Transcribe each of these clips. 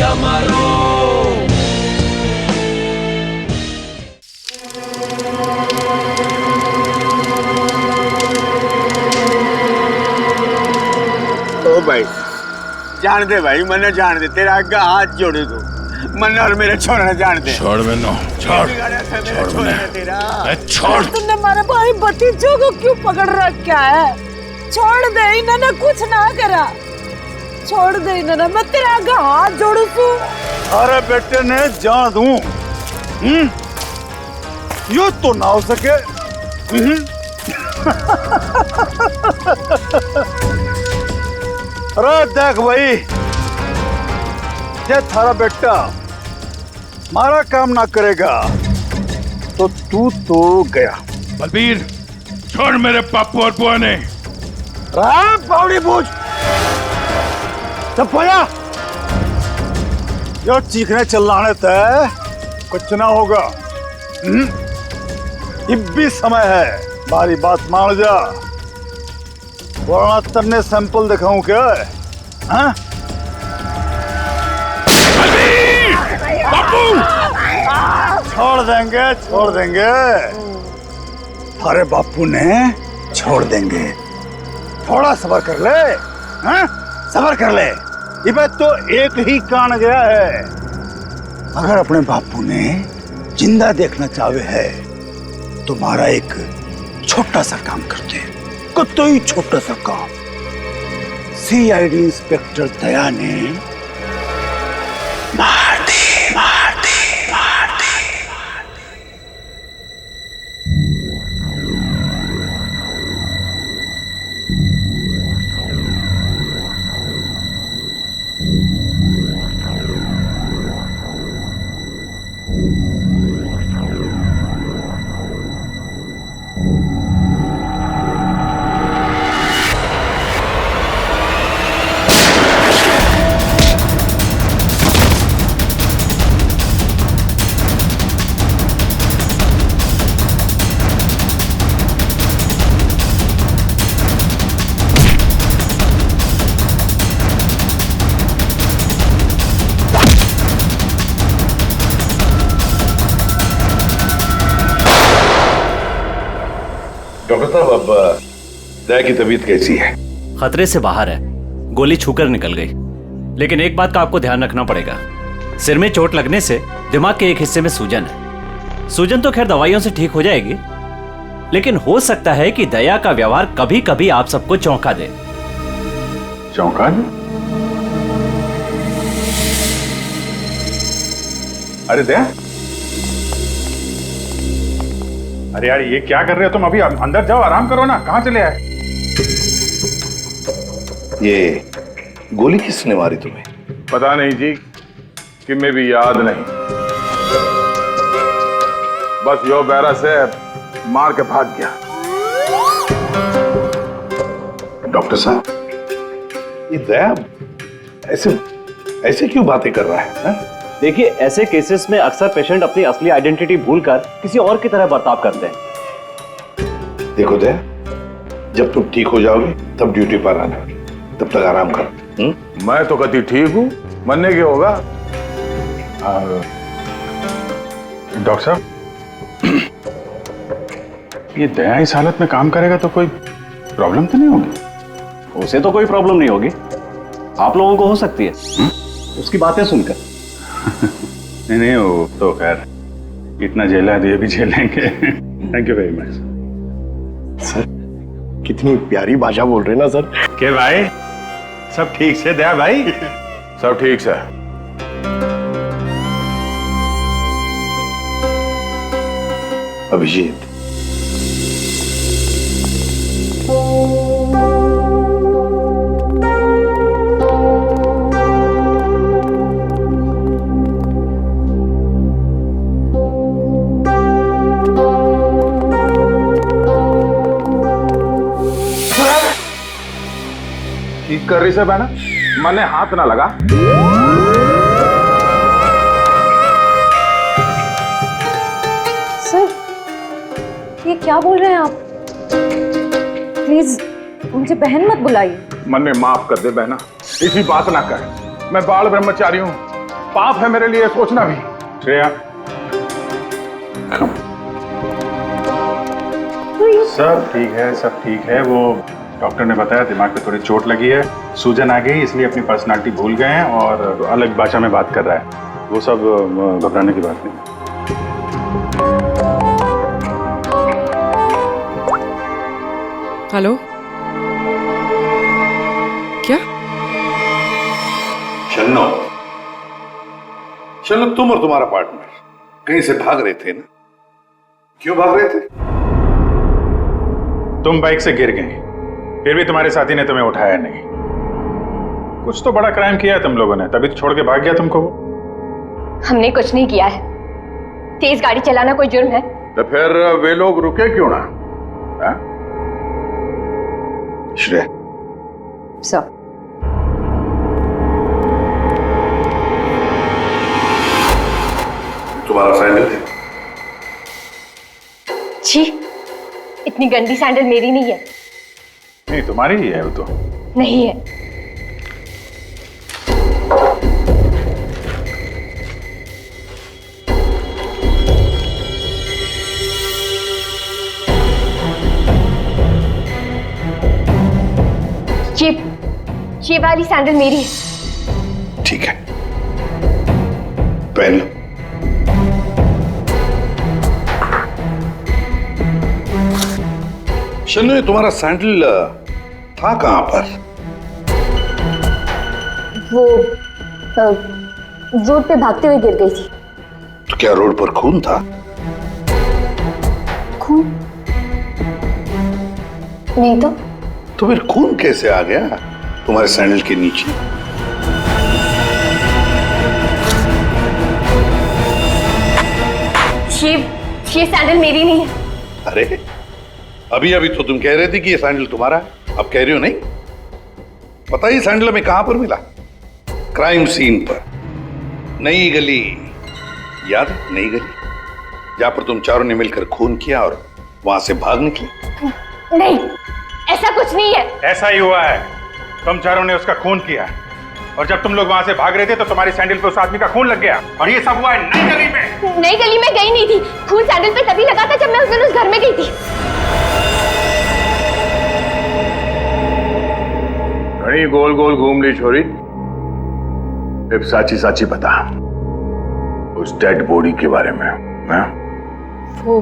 या मरो। ओ भाई जान दे भाई, मन्ने जान दे, तेरा आगे हाथ जोड़े तू, मन्ने और मेरे छोड़ने जान दे। छोड़ मैंने, छोड़ छोड़। तुमने हमारे भाई भतीजों को क्यों पकड़ रखा है? छोड़ दे, इन्होंने कुछ ना करा, छोड़ दे इन्होंने, मैं तेरे आगे हाथ जोड़ू तू। अरे बेटे ने जान दूं, यो तो ना हो सके। अरे देख भाई, जे थारा बेटा मारा काम ना करेगा तो तू तो गया। बलबीर छोड़ मेरे पापू और बुआ ने। पावड़ी पूछ सब पोया, यो चीखने चिल्लाने तय कुछ ना होगा। अब भी समय है, हमारी बात मान जा, वरना तन्ने सैंपल दिखाऊं क्या? हाँ? छोड़ देंगे, छोड़ देंगे, अरे बापू ने छोड़ देंगे, थोड़ा सब्र कर ले। हाँ? सब्र कर ले, ये बात तो एक ही कान गया है। अगर अपने बापू ने जिंदा देखना चाहे है तो तुम्हारा एक छोटा सा काम करते हैं, कोई छोटा सा काम। सीआईडी इंस्पेक्टर दया ने मार दे, मार दे, मार दे। डॉक्टर साहब, अब दया की तबीयत कैसी है? खतरे से बाहर है, गोली छूकर निकल गई। लेकिन एक बात का आपको ध्यान रखना पड़ेगा, सिर में चोट लगने से दिमाग के एक हिस्से में सूजन है। सूजन तो खैर दवाइयों से ठीक हो जाएगी, लेकिन हो सकता है कि दया का व्यवहार कभी कभी आप सबको चौंका दे। चौंका दे? अरे दया, अरे यार ये क्या कर रहे हो तुम? अभी अंदर जाओ, आराम करो ना, कहाँ चले आए? ये गोली किसने मारी तुम्हें? पता नहीं जी, कि मैं भी याद नहीं, बस यो बैरा से मार के भाग गया। डॉक्टर साहब, ये दया ऐसे ऐसे क्यों बातें कर रहा है? देखिए, ऐसे केसेस में अक्सर पेशेंट अपनी असली आइडेंटिटी भूलकर किसी और की तरह बर्ताव करते हैं। देखो दया, जब तुम ठीक हो जाओगे तब ड्यूटी पर आना, तब तक आराम करो। मैं तो कभी ठीक हूँ, मरने के होगा। डॉक्टर साहब, ये दया इस हालत में काम करेगा तो कोई प्रॉब्लम तो नहीं होगी? उसे तो कोई प्रॉब्लम नहीं होगी, आप लोगों को हो सकती है उसकी बातें सुनकर। नहीं नहीं, वो तो खैर इतना झेला है तो ये भी झेलेंगे। Thank you very much sir. कितनी प्यारी भाषा बोल रहे ना सर। के भाई, सब ठीक से दया भाई? सब ठीक से। अभिजीत, ठीक कर रही से बहना, मने हाथ ना लगा। सर, ये क्या बोल रहे हैं आप? प्लीज मुझे बहन मत बुलाइए। मन में माफ कर दे बहना, इसी बात ना कर। मैं बाल ब्रह्मचारी हूँ, पाप है मेरे लिए सोचना भी। श्रेया, सब ठीक है, सब ठीक है। वो डॉक्टर ने बताया दिमाग पे थोड़ी चोट लगी है, सूजन आ गई, इसलिए अपनी पर्सनालिटी भूल गए हैं और अलग भाषा में बात कर रहा है। वो सब घबराने की बात नहीं। हेलो, क्या? शन्नो, शन्नो, तुम और तुम्हारा पार्टनर कहीं से भाग रहे थे ना? क्यों भाग रहे थे? तुम बाइक से गिर गए, फिर भी तुम्हारे साथी ने तुम्हें उठाया नहीं। कुछ तो बड़ा क्राइम किया है तुम लोगों ने, तभी तो छोड़ के भाग गया तुमको वो। हमने कुछ नहीं किया है। तेज गाड़ी चलाना कोई जुर्म है? तो फिर वे लोग रुके क्यों ना? हा? श्रेया, सर, तुम्हारा सैंडल है? छी, इतनी गंदी सैंडल मेरी नहीं है। नहीं, तुम्हारी ही है वो तो। नहीं है। ये वाली सैंडल मेरी है। ठीक है, पहन लो। शन्नो, ये तुम्हारा सैंडल था कहां पर? वो रोड पे भागते हुए गिर गई थी। तो क्या रोड पर खून था? खून? नहीं तो। तो फिर खून कैसे आ गया तुम्हारे सैंडल के नीचे? ये सैंडल मेरी नहीं है। अरे, अभी अभी तो तुम कह रहे थे कि ये सैंडल तुम्हारा है, अब कह रही हो नहीं? पता ही सैंडल हमें कहां पर मिला? क्राइम सीन पर, नई गली। याद है नई गली, जहां पर तुम चारों ने मिलकर खून किया और वहां से भाग निकले? नहीं, ऐसा कुछ नहीं है। ऐसा ही हुआ है, तुम चारों ने उसका खून किया और जब तुम लोग वहां से भाग रहे थे तो तुम्हारी सैंडल पे उस आदमी का खून लग गया और ये सब हुआ है नई गली में। नई गली में गई नहीं थी, खून सैंडल पे तभी लगा था जब मैं उस दिन उस घर में गई थी। घड़ी गोल गोल घूम ली छोरी। अब साची साची बता उस डेड बॉडी के बारे में। हाँ? वो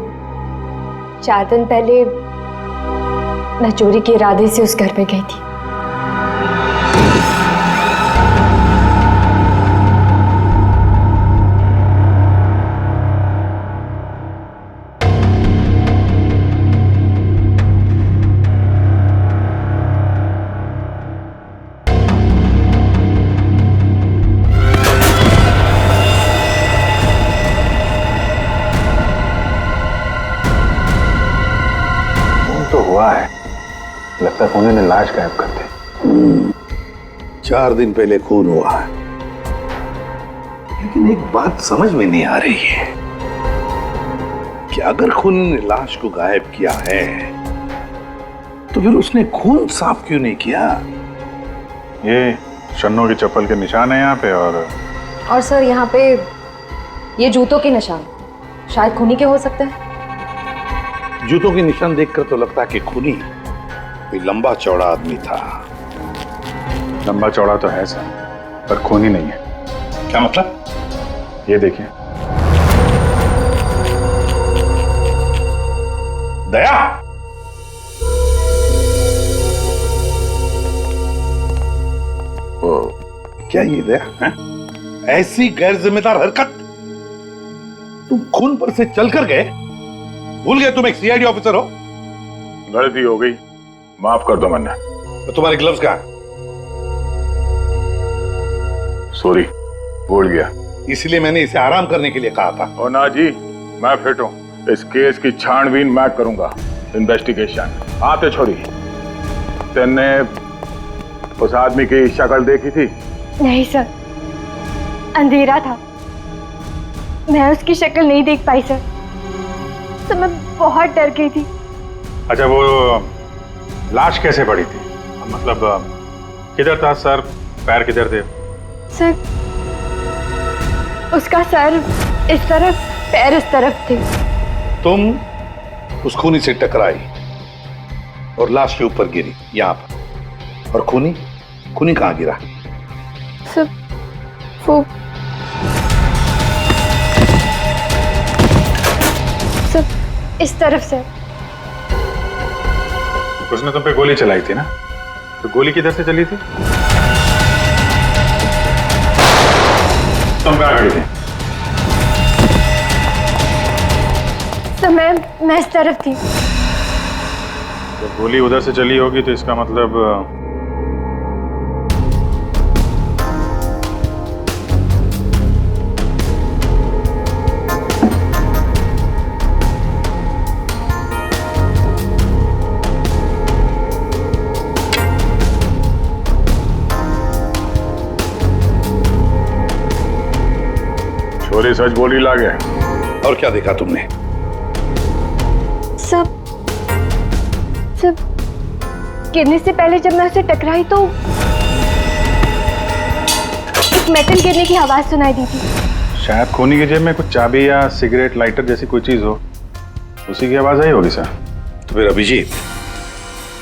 4 दिन पहले मैं चोरी के इरादे से उस घर में गई थी। तो हुआ है, लगता है उन्होंने लाश गायब कर दी। 4 दिन पहले खून हुआ है, लेकिन एक बात समझ में नहीं आ रही है कि अगर खून ने लाश को गायब किया है तो फिर उसने खून साफ क्यों नहीं किया? ये शन्नो की चप्पल के निशान है यहाँ पे और सर यहाँ पे ये जूतों के निशान शायद खूनी के हो सकते हैं। जूतों के निशान देखकर तो लगता है कि खूनी कोई लंबा चौड़ा आदमी था। लंबा चौड़ा तो है सर, पर खूनी नहीं है। क्या मतलब? ये देखिए। दया, क्या ये दया है? ऐसी गैर जिम्मेदार हरकत? तुम खून पर से चलकर गए? भूल गए तुम एक सीआईडी ऑफिसर हो? गलती हो गई, माफ कर दो मन्ना। तो तुम्हारे ग्लव्स कहाँ? सॉरी, भूल गया। इसलिए मैंने इसे आराम करने के लिए कहा था। ओ ना जी, मैं फिट हूँ। इस केस की छानबीन मैं करूंगा, इन्वेस्टिगेशन। आते छोड़ी, तेने उस आदमी की शक्ल देखी थी? नहीं सर, अंधेरा था, मैं उसकी शक्ल नहीं देख पाई सर। तो मैं बहुत डर गई थी। अच्छा, वो लाश कैसे पड़ी थी? मतलब किधर था सर, पैर किधर थे? सर उसका सर इस तरफ, पैर इस तरफ थे। तुम उस खूनी से टकराई और लाश के ऊपर गिरी यहां पर। और खूनी खूनी कहां गिरा? सब वो सब इस तरफ से। उसने तुम पे गोली चलाई थी ना, तो गोली किधर से चली थी? तुम कहाँ खड़ी थी? तो मैं इस तरफ थी। जब गोली उधर से चली होगी तो इसका मतलब छोरी सच बोली लागे। और क्या देखा तुमने? सब गिरने से पहले जब मैं उसे टकराई तो एक मेटल गिरने की आवाज सुनाई दी थी। शायद खूनी की जेब में कुछ चाबी या सिगरेट लाइटर जैसी कोई चीज हो, उसी की आवाज आई होगी सर। तो फिर अभिजीत,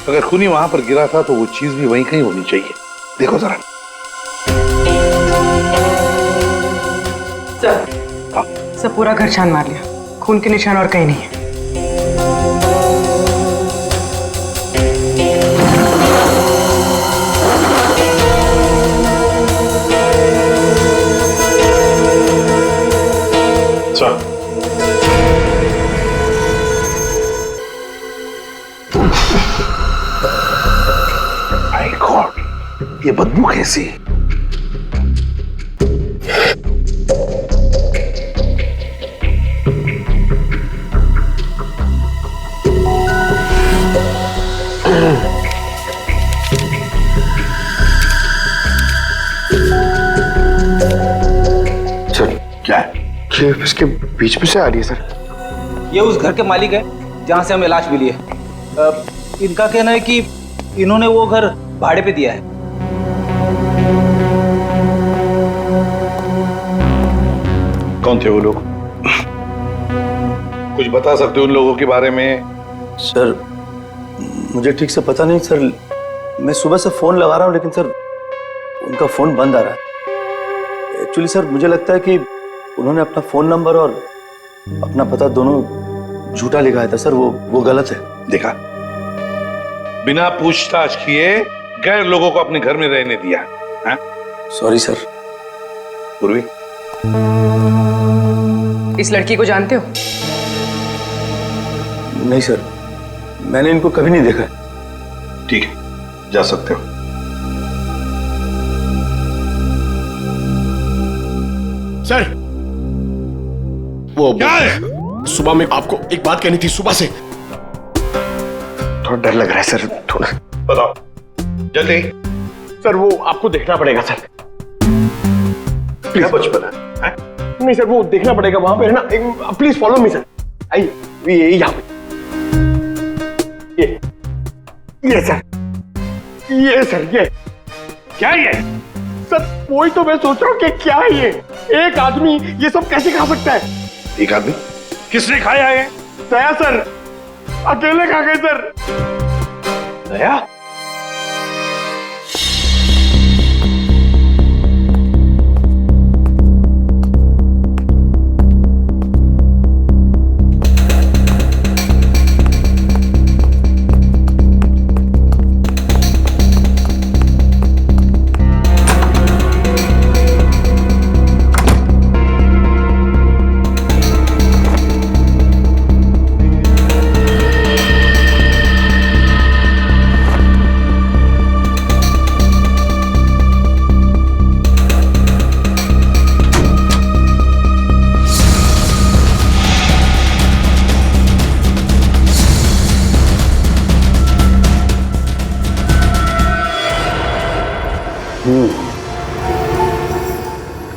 अगर खूनी वहां पर गिरा था तो वो चीज भी वहीं कहीं होनी चाहिए। देखो जरा। सब पूरा घर छान मार लिया, खून के निशान और कहीं नहीं है। माय गॉड, ये बदबू कैसी? क्या है? ये इसके बीच में से आ रही है सर। ये उस घर के मालिक है जहाँ से हमें लाश मिली है। इनका कहना है कि इन्होंने वो घर भाड़े पे दिया है। कौन थे वो लोग? कुछ बता सकते हो उन लोगों के बारे में? सर मुझे ठीक से पता नहीं सर, मैं सुबह से फोन लगा रहा हूँ लेकिन सर उनका फोन बंद आ रहा है। एक्चुअली सर मुझे लगता है कि उन्होंने अपना फोन नंबर और अपना पता दोनों झूठा लिखाया था सर, वो गलत है। देखा, बिना पूछताछ किए गैर लोगों को अपने घर में रहने दिया। Sorry sir. पूर्वी, इस लड़की को जानते हो? नहीं सर, मैंने इनको कभी नहीं देखा। ठीक है, जा सकते हो। सर वो क्या है? सुबह में आपको एक बात कहनी थी, सुबह से। थोड़ा डर लग रहा है सर, थोड़ा। बताओ जल्दी। सर वो आपको देखना पड़ेगा सर। क्या बचपन है? नहीं सर, वो देखना पड़ेगा वहां पे है ना। Please follow me sir. आइए, ये यहाँ पे। ये सर, ये सर, ये क्या ये? सर वही तो मैं सोच रहा हूँ कि क्या है ये। एक आदमी ये सब कैसे खा सकता है? एक आदमी? किसने खाया है? दया सर, अकेले खा गए सर। दया?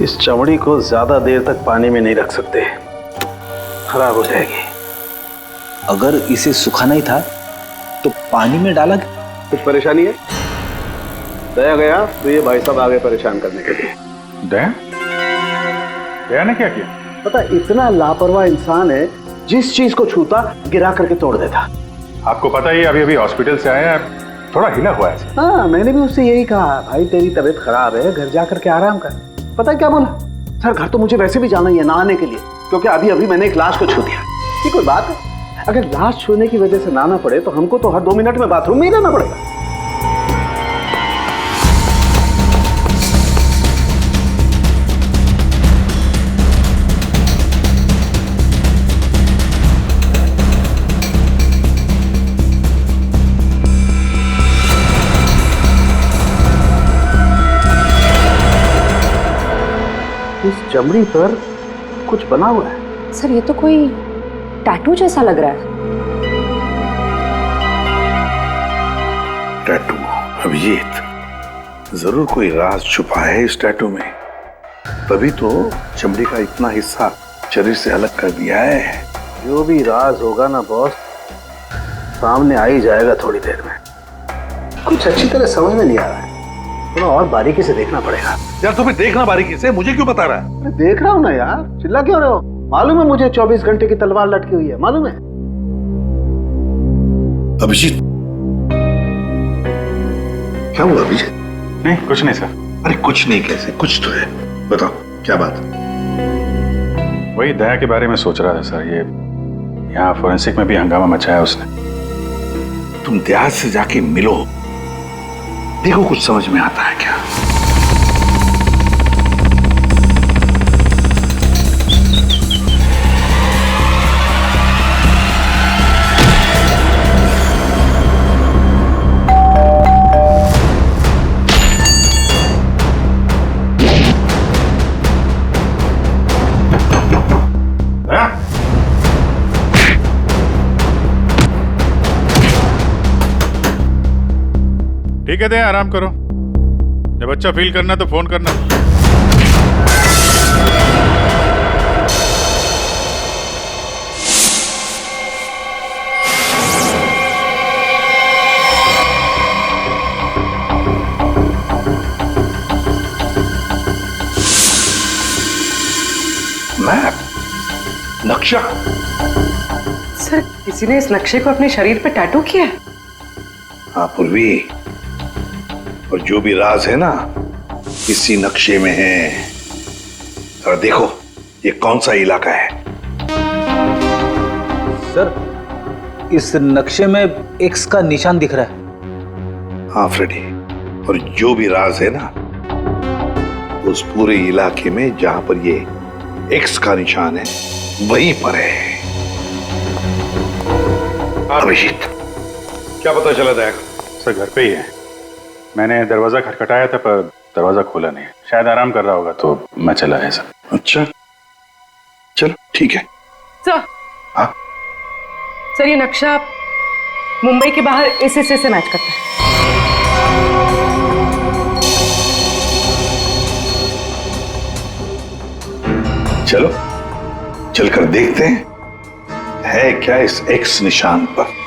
इस चमड़ी को ज्यादा देर तक पानी में नहीं रख सकते, खराब हो जाएगी। अगर इसे सुखाना ही था तो पानी में डाला। कुछ परेशानी है? दया गया तो ये भाई साहब आगे परेशान करने के लिए। दया? दया ने क्या किया? पता इतना लापरवाह इंसान है, जिस चीज को छूता गिरा करके तोड़ देता। आपको पता ही अभी अभी हॉस्पिटल से आया, थोड़ा हिला हुआ है। हाँ, मैंने भी उससे यही कहा, भाई तेरी तबीयत खराब है, घर जा करके आराम कर। पता है क्या बोला? सर घर तो मुझे वैसे भी जाना ही है नहाने के लिए, क्योंकि अभी अभी मैंने एक लाश को छू दिया। ये कोई बात है? अगर लाश छूने की वजह से नहाना पड़े तो हमको तो हर 2 मिनट में बाथरूम में ही रहना पड़ेगा। इस चमड़ी पर कुछ बना हुआ है। सर ये तो कोई टैटू जैसा लग रहा है। टैटू? अभिजीत, जरूर कोई राज छुपा है इस टैटू में, तभी तो चमड़ी का इतना हिस्सा शरीर से अलग कर दिया है। जो भी राज होगा ना बॉस, सामने आ ही जाएगा थोड़ी देर में। कुछ अच्छी तरह समझ में नहीं आ रहा है, थोड़ा और बारीकी से देखना पड़ेगा। यार तुम्हें देखना बारीकी से, मुझे क्यों बता रहा है? अरे देख रहा हूँ ना यार, चिल्ला क्यों रहे हो? मालूम है मुझे 24 घंटे की तलवार लटकी हुई है, मालूम है। अभिजीत, क्या हुआ अभिजीत? नहीं कुछ नहीं सर। अरे कुछ नहीं कैसे? कुछ तो है, बताओ क्या बात? वही दया के बारे में सोच रहा था सर। ये यहाँ फोरेंसिक में भी हंगामा मचाया उसने। तुम दया से जाके मिलो, देखो कुछ समझ में आता है क्या। ठीक है दया, आराम करो। जब अच्छा फील करना तो फोन करना। मैप? नक्शा? सर किसी ने इस नक्शे को अपने शरीर पे टैटू किया है? हाँ पूर्वी, और जो भी राज है ना इसी नक्शे में है। और देखो ये कौन सा इलाका है। सर इस नक्शे में एक्स का निशान दिख रहा है। हाँ फ्रेडी, और जो भी राज है ना उस पूरे इलाके में जहां पर ये एक्स का निशान है वहीं पर है। अभिजीत, क्या पता चला दया? सर घर पे ही है। मैंने दरवाजा खटखटाया था पर दरवाजा खोला नहीं, शायद आराम कर रहा होगा तो मैं चला है सर। अच्छा चलो ठीक है। सर, हाँ सर ये नक्शा मुंबई के बाहर इस हिस्से से मैच करता है। चलो चलकर देखते हैं है क्या इस एक्स निशान पर।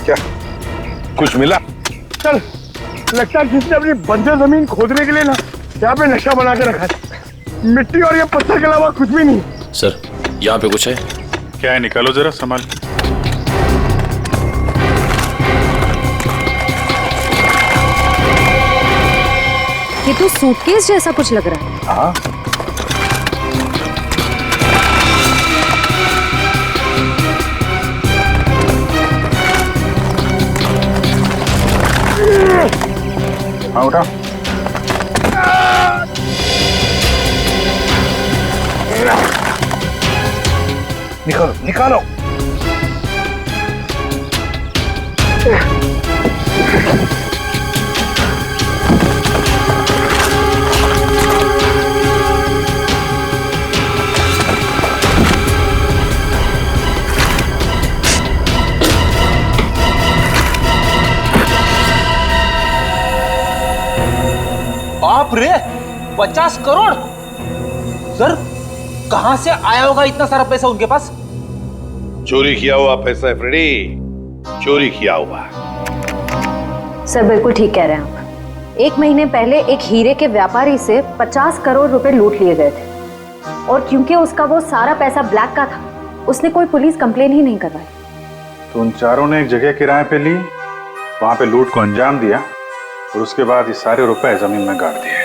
क्या कुछ मिला? चल, लगता है किसने अपनी बंजर जमीन खोदने के लिए ना यहाँ पे नक्शा बना के रखा है। मिट्टी और ये पत्थर के अलावा कुछ भी नहीं। सर यहाँ पे कुछ है। क्या है, निकालो जरा संभाल। ये तो सूटकेस जैसा कुछ लग रहा है। हाँ हाँ उठा। निकालो निकालो। बाप रे, 50 करोड़। सर कहां से आया होगा इतना सारा पैसा उनके पास? चोरी किया हुआ पैसा है फ्रेडी, चोरी किया हुआ। सर बिल्कुल ठीक कह रहे हैं आप। 1 महीने पहले एक हीरे के व्यापारी से 50 करोड़ रुपए लूट लिए गए थे, और क्योंकि उसका वो सारा पैसा ब्लैक का था, उसने कोई पुलिस कंप्लेन ही नहीं करवाई। तो उन चारों ने एक जगह किराए पे ली, वहां पे लूट को अंजाम दिया, और उसके बाद ये सारे रुपए जमीन में गाड़ दिए।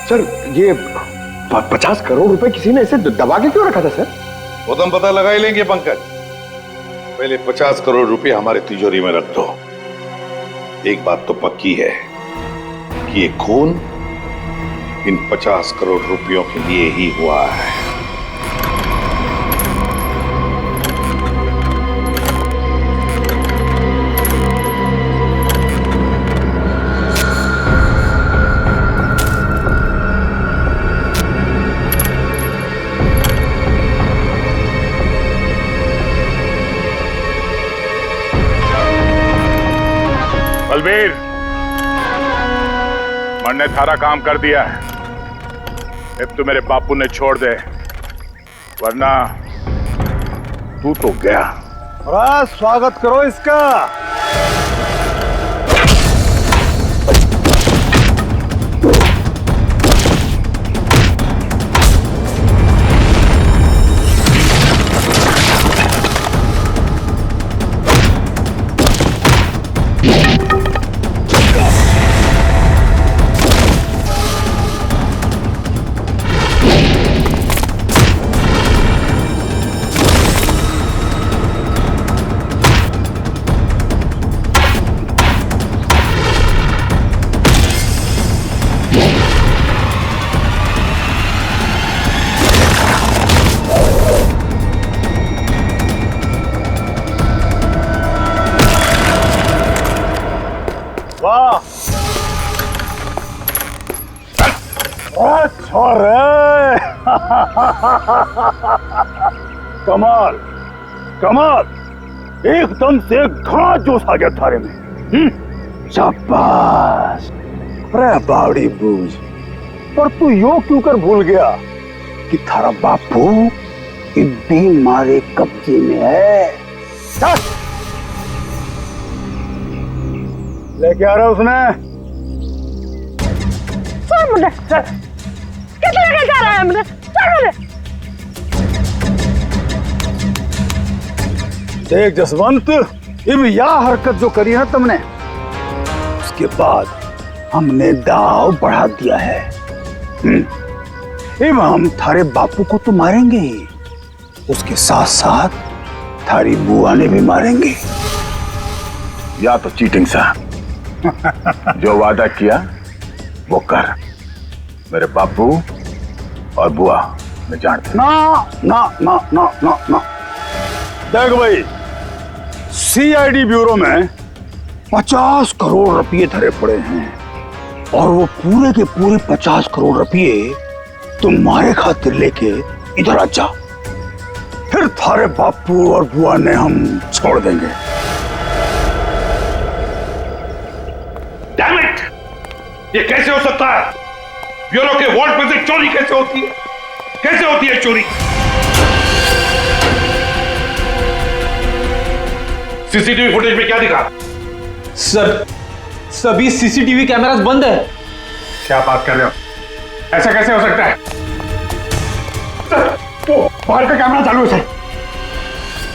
सर ये 50 करोड़ रुपए किसी ने ऐसे दबा के क्यों रखा था सर? वो तो हम पता लगा ही लेंगे पंकज। पहले 50 करोड़ रुपए हमारे तिजोरी में रख दो। एक बात तो पक्की है कि ये खून इन 50 करोड़ रुपयों के लिए ही हुआ है। बलबीर, मन ने थारा काम कर दिया है। अब तो मेरे बापू ने छोड़ दे, वरना तू तो गया। बड़ा स्वागत करो इसका। कमाल कमाल, एकदम से घाट जोश आ गया थारे में। शाबाश। अरे बावड़ी बूझ, पर तू यो क्यों कर भूल गया कि थारा बापू इब्बी मारे कब्जे में है। चल लेके आ रहा उसने। कितने लेके जा रहा है हमने? देख जसवंत, इब यह हरकत जो करी है तुमने, उसके बाद हमने दाव बढ़ा दिया है। इब हम थारे बापू को तो मारेंगे ही, उसके साथ साथ थारी बुआ ने भी मारेंगे। या तो चीटिंग सा जो वादा किया वो कर। मेरे बापू और बुआ मैं जानता। ना ना ना ना ना ना, देख भाई, सीआईडी ब्यूरो में 50 करोड़ रुपए धरे पड़े हैं, और वो पूरे के पूरे 50 करोड़ रुपए तुम्हारे खातिर लेके इधर आ जा। फिर थारे बापू और बुआ ने हम छोड़ देंगे। Damn it! ये कैसे हो सकता है? ब्यूरो के वार्ड में से चोरी कैसे होती है? कैसे होती है चोरी? सीसीटीवी फुटेज में क्या दिखा? सर सभी सीसीटीवी कैमरास बंद है। क्या बात कर रहे हो? ऐसा कैसे हो सकता है? सर वो बाहर का कैमरा चालू है सर।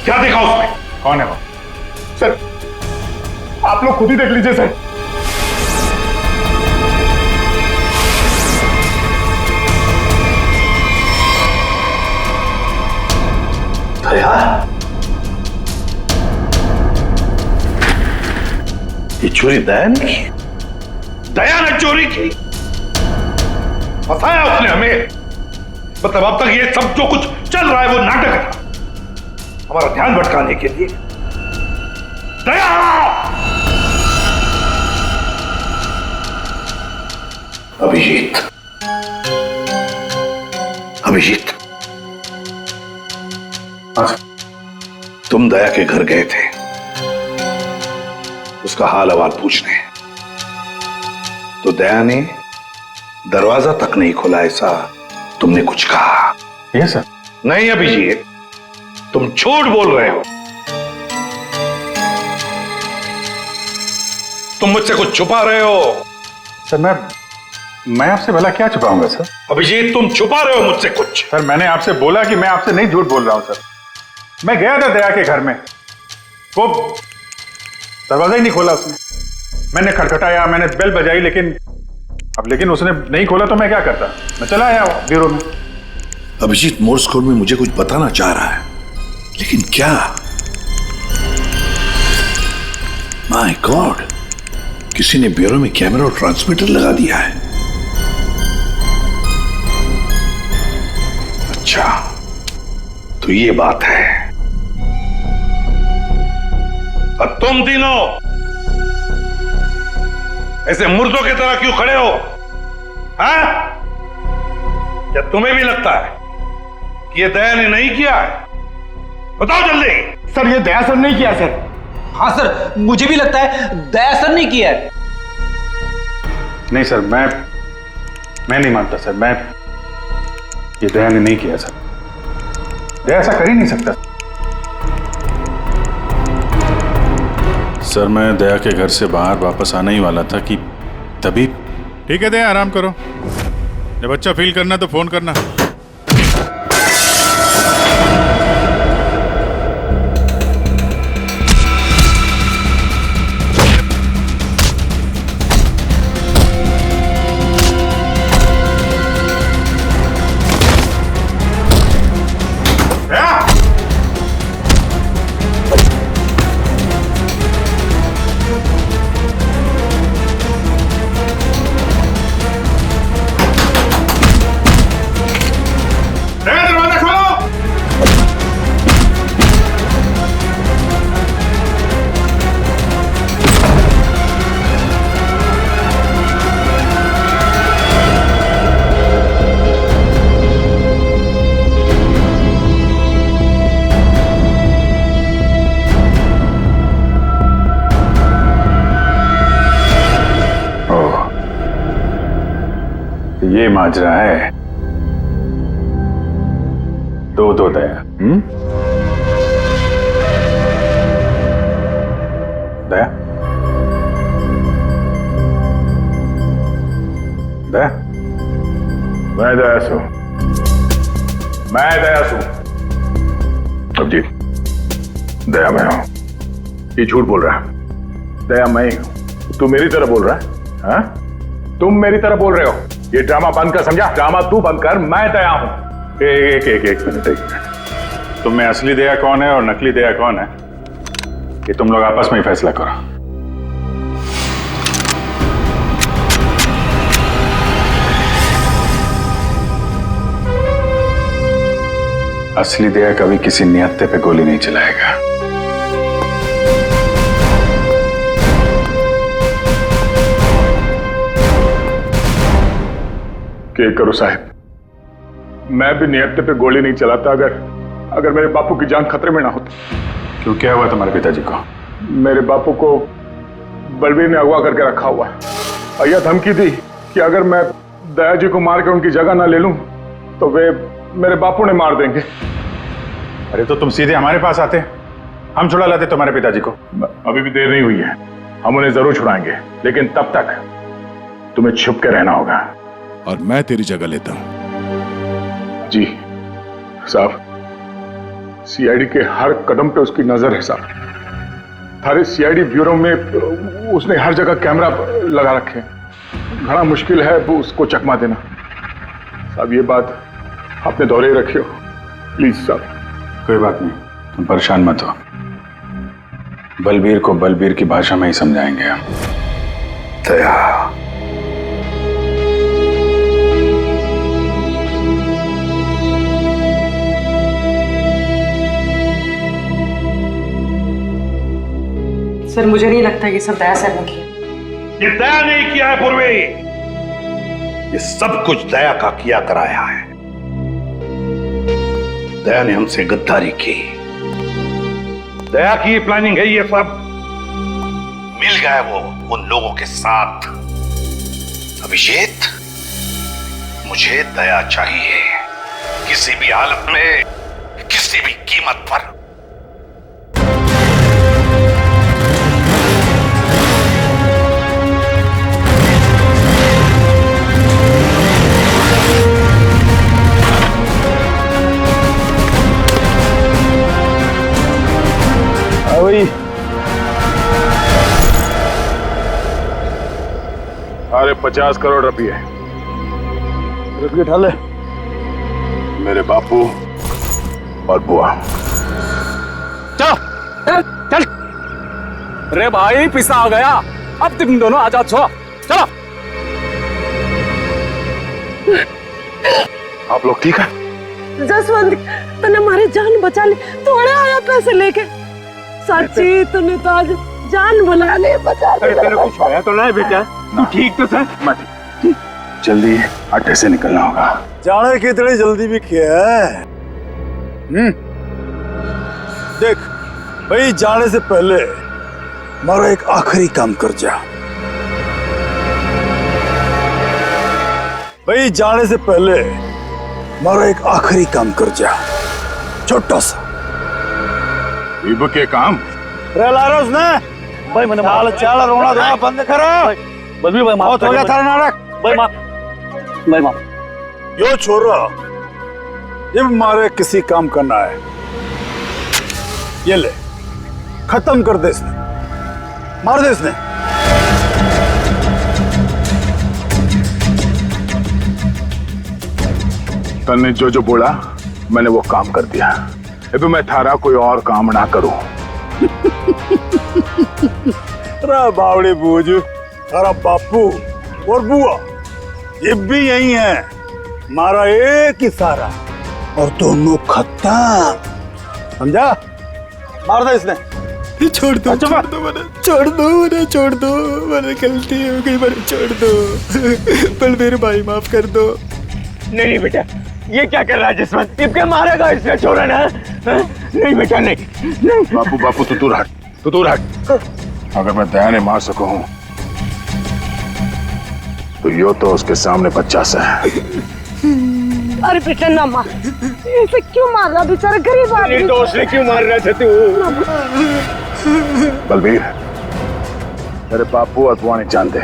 क्या देखा उसमें? कौन है वो? सर आप लोग खुद ही देख लीजिए सर। दया, ये चोरी दया ने की? दया ने चोरी की? फंसाया उसने हमें। मतलब अब तक ये सब जो कुछ चल रहा है वो नाटक था, हमारा ध्यान भटकाने के लिए। दया! अभिजीत, अभिजीत, तुम दया के घर गए थे, उसका हाल अहवाल पूछने। तो दया ने दरवाजा तक नहीं खोला, ऐसा तुमने कुछ कहा? Yes sir. नहीं अभिजीत, तुम झूठ बोल रहे हो। तुम मुझसे कुछ छुपा रहे हो। सर मैं आपसे भला क्या छुपाऊंगा सर? अभिजीत, तुम छुपा रहे हो मुझसे कुछ। सर मैंने आपसे बोला कि मैं आपसे नहीं झूठ बोल रहा हूं सर। मैं गया था दया के घर में, वो दरवाजा ही नहीं खोला उसने। मैंने खटखटाया, मैंने बेल बजाई, लेकिन उसने नहीं खोला तो मैं क्या करता? मैं चला आया ब्यूरो में। अभिजीत मोर्स कोड में मुझे कुछ बताना चाह रहा है, लेकिन क्या? माय गॉड, किसी ने ब्यूरो में कैमरा और ट्रांसमीटर लगा दिया है। अच्छा, तो ये बात है। और तुम तीनों ऐसे मुर्दों की तरह क्यों खड़े हो? हाँ? क्या तुम्हें भी लगता है कि ये दया ने नहीं किया है? बताओ जल्दी। सर ये दया सर नहीं किया सर। हाँ सर, मुझे भी लगता है दया सर ने किया है। नहीं सर, मैं नहीं मानता सर। ये दया ने नहीं किया सर। दया ऐसा कर ही नहीं सकता सर। मैं दया के घर से बाहर वापस आने ही वाला था कि तभी। ठीक है दया, आराम करो। जब अच्छा फील करना तो फोन करना। ये माजरा है। दो दया। दया दया, मैं दया सू। अभिजीत, दया मैं हूं। ये झूठ बोल रहा है। दया मैं ही हूं। तू मेरी तरह बोल रहा है? हाँ? तुम मेरी तरह बोल रहे हो। ये ड्रामा बंद कर, समझा? ड्रामा तू बंद कर, मैं दया हूं। एक मिनट। तुम में असली दया कौन है और नकली दया कौन है, ये तुम लोग आपस में ही फैसला करो। असली दया कभी किसी नियत्ते पे गोली नहीं चलाएगा। क्या करो साहब, मैं भी नियत्ते पे गोली नहीं चलाता अगर मेरे बापू की जान खतरे में ना होती। क्यों, क्या हुआ तुम्हारे पिताजी को? मेरे बापू को बलबीर ने अगवा करके रखा हुआ है और यह धमकी दी कि अगर मैं दया जी को मार के उनकी जगह ना ले लूं तो वे मेरे बापू ने मार देंगे। अरे तो तुम सीधे हमारे पास आते, हम छुड़ा लाते तुम्हारे पिताजी को। अभी भी देर नहीं हुई है, हम उन्हें जरूर छुड़ाएंगे, लेकिन तब तक तुम्हें छुप के रहना होगा। और मैं तेरी जगह लेता हूं। जी साहब, सीआईडी के हर कदम पे उसकी नजर है साहब। हर सीआईडी ब्यूरो में उसने हर जगह कैमरा लगा रखे हैं। बड़ा मुश्किल है वो उसको चकमा देना। साहब ये बात अपने दौरे ही रखियो प्लीज साहब। कोई बात नहीं, तुम परेशान मत हो। बलबीर को बलबीर की भाषा में ही समझाएंगे हम। दया, सर मुझे नहीं लगता ये सब दया सर ने किया। ये दया नहीं किया है पूर्वी, ये सब कुछ दया का किया कराया है। दया ने हमसे गद्दारी की। दया की प्लानिंग है ये सब। मिल गया है वो उन लोगों के साथ। अभिषेक, मुझे दया चाहिए, किसी भी हालत में, किसी भी कीमत पर। वही अरे 50 करोड़ रुपये उठा ले। मेरे बापू और बुआ। चल चल चल। अरे भाई पिसा आ गया, अब तुम दोनों आजाद छो। चलो। आप लोग ठीक है? जसवंत, तूने हमारी जान बचा ली, थोड़े आया पैसे लेके। सच्ची तूने तो आज जान बुला ले, बचा ले। तेरे कुछ होया तो नहीं बेटा? तू ठीक तो है? जल्दी अड्डे से निकलना होगा। जाने की इतनी जल्दी भी क्या है? देख भाई, जाने से पहले मारा एक आखिरी काम कर जा। भाई जाने से पहले मारा एक आखिरी काम कर जा, छोटा सा। इब के काम लारोस ने भाई मैंने चाल चाल रोना धोना बंद करो। बल्बी भाई माफ हो गया थारा नाटक। भाई माफ, भाई माफ। यो छोरा, जब मारे किसी काम करना है, ये ले खत्म कर दे इसने, मार दे इसने। तन्ने जो जो बोला मैंने वो काम कर दिया। अब मैं थारा कोई और काम ना करूं। बावड़े बूझ, थारा बापू और बुआ ये भी यही है, मारा एक ही सारा और दोनों खत्म, समझा? मार दे इसने। छोड़ दो, छोड़ दो मैंने, छोड़ दो मैंने, छोड़ दो मैंने, गलती हो गई मैंने, छोड़ दो। बलबीर भाई माफ कर दो। नहीं बेटा, ये क्या कर रहा है जसवंत? ये क्या मारेगा इसने? छोड़ा ना। नहीं बेटा, नहीं। बापू बापू तू दूर हट, तू दूर हट। अगर मैं दया ने मार सकूं तो यो तो उसके सामने बच्चा सा है। अरे बेटा ना मार, ऐसे क्यों मार रहा बेचारा गरीब आदमी? निर्दोष ने क्यों मार रहा था तू? बलबीर, तेरे बापू और बुआ नहीं जानते,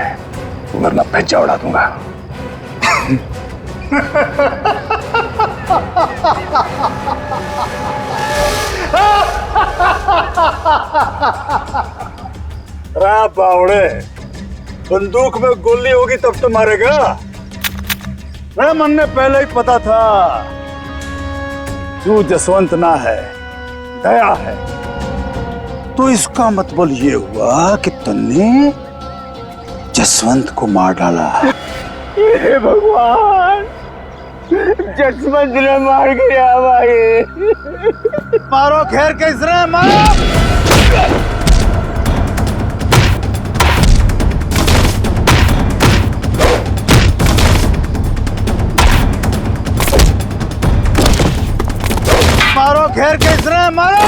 वरना भेजा उड़ा दूंगा। बावड़े, बंदूक में गोली होगी तब तो मारेगा। मन ने पहले ही पता था तू जसवंत ना है, दया है। तो इसका मतलब ये हुआ कि तुमने जसवंत को मार डाला। हे भगवान, जसवंत ने मार गया भाई। मारो खैर कैसे मारो। मारो घेर के इसने मारो।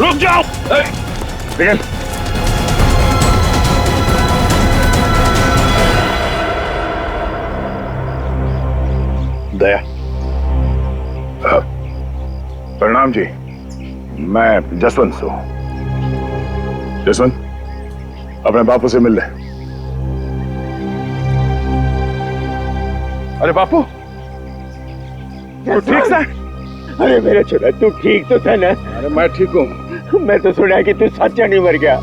रुक जाओ। विजय, दया, प्रणाम जी, मैं जसवंत हूं। जसवंत, अपने बापू से मिल ले। अरे बापू, तू ठीक सा? अरे मेरा छोरा, तू ठीक तो था ना? अरे मैं ठीक हूँ। मैं तो सुना कि तू सच्चा नहीं मर गया।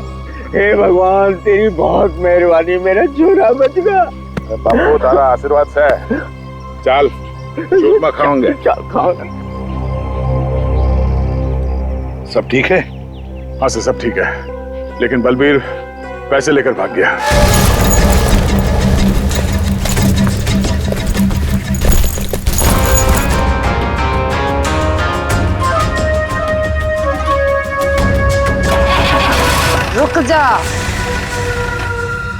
हे भगवान तेरी बहुत मेहरबानी, मेरा चूरा बच गया। बापू तारा आशीर्वाद से चल चूरमा खाओगे। चल खाओ। सब ठीक है? हाँ सर सब ठीक है, लेकिन बलबीर पैसे लेकर भाग गया। रुक जा,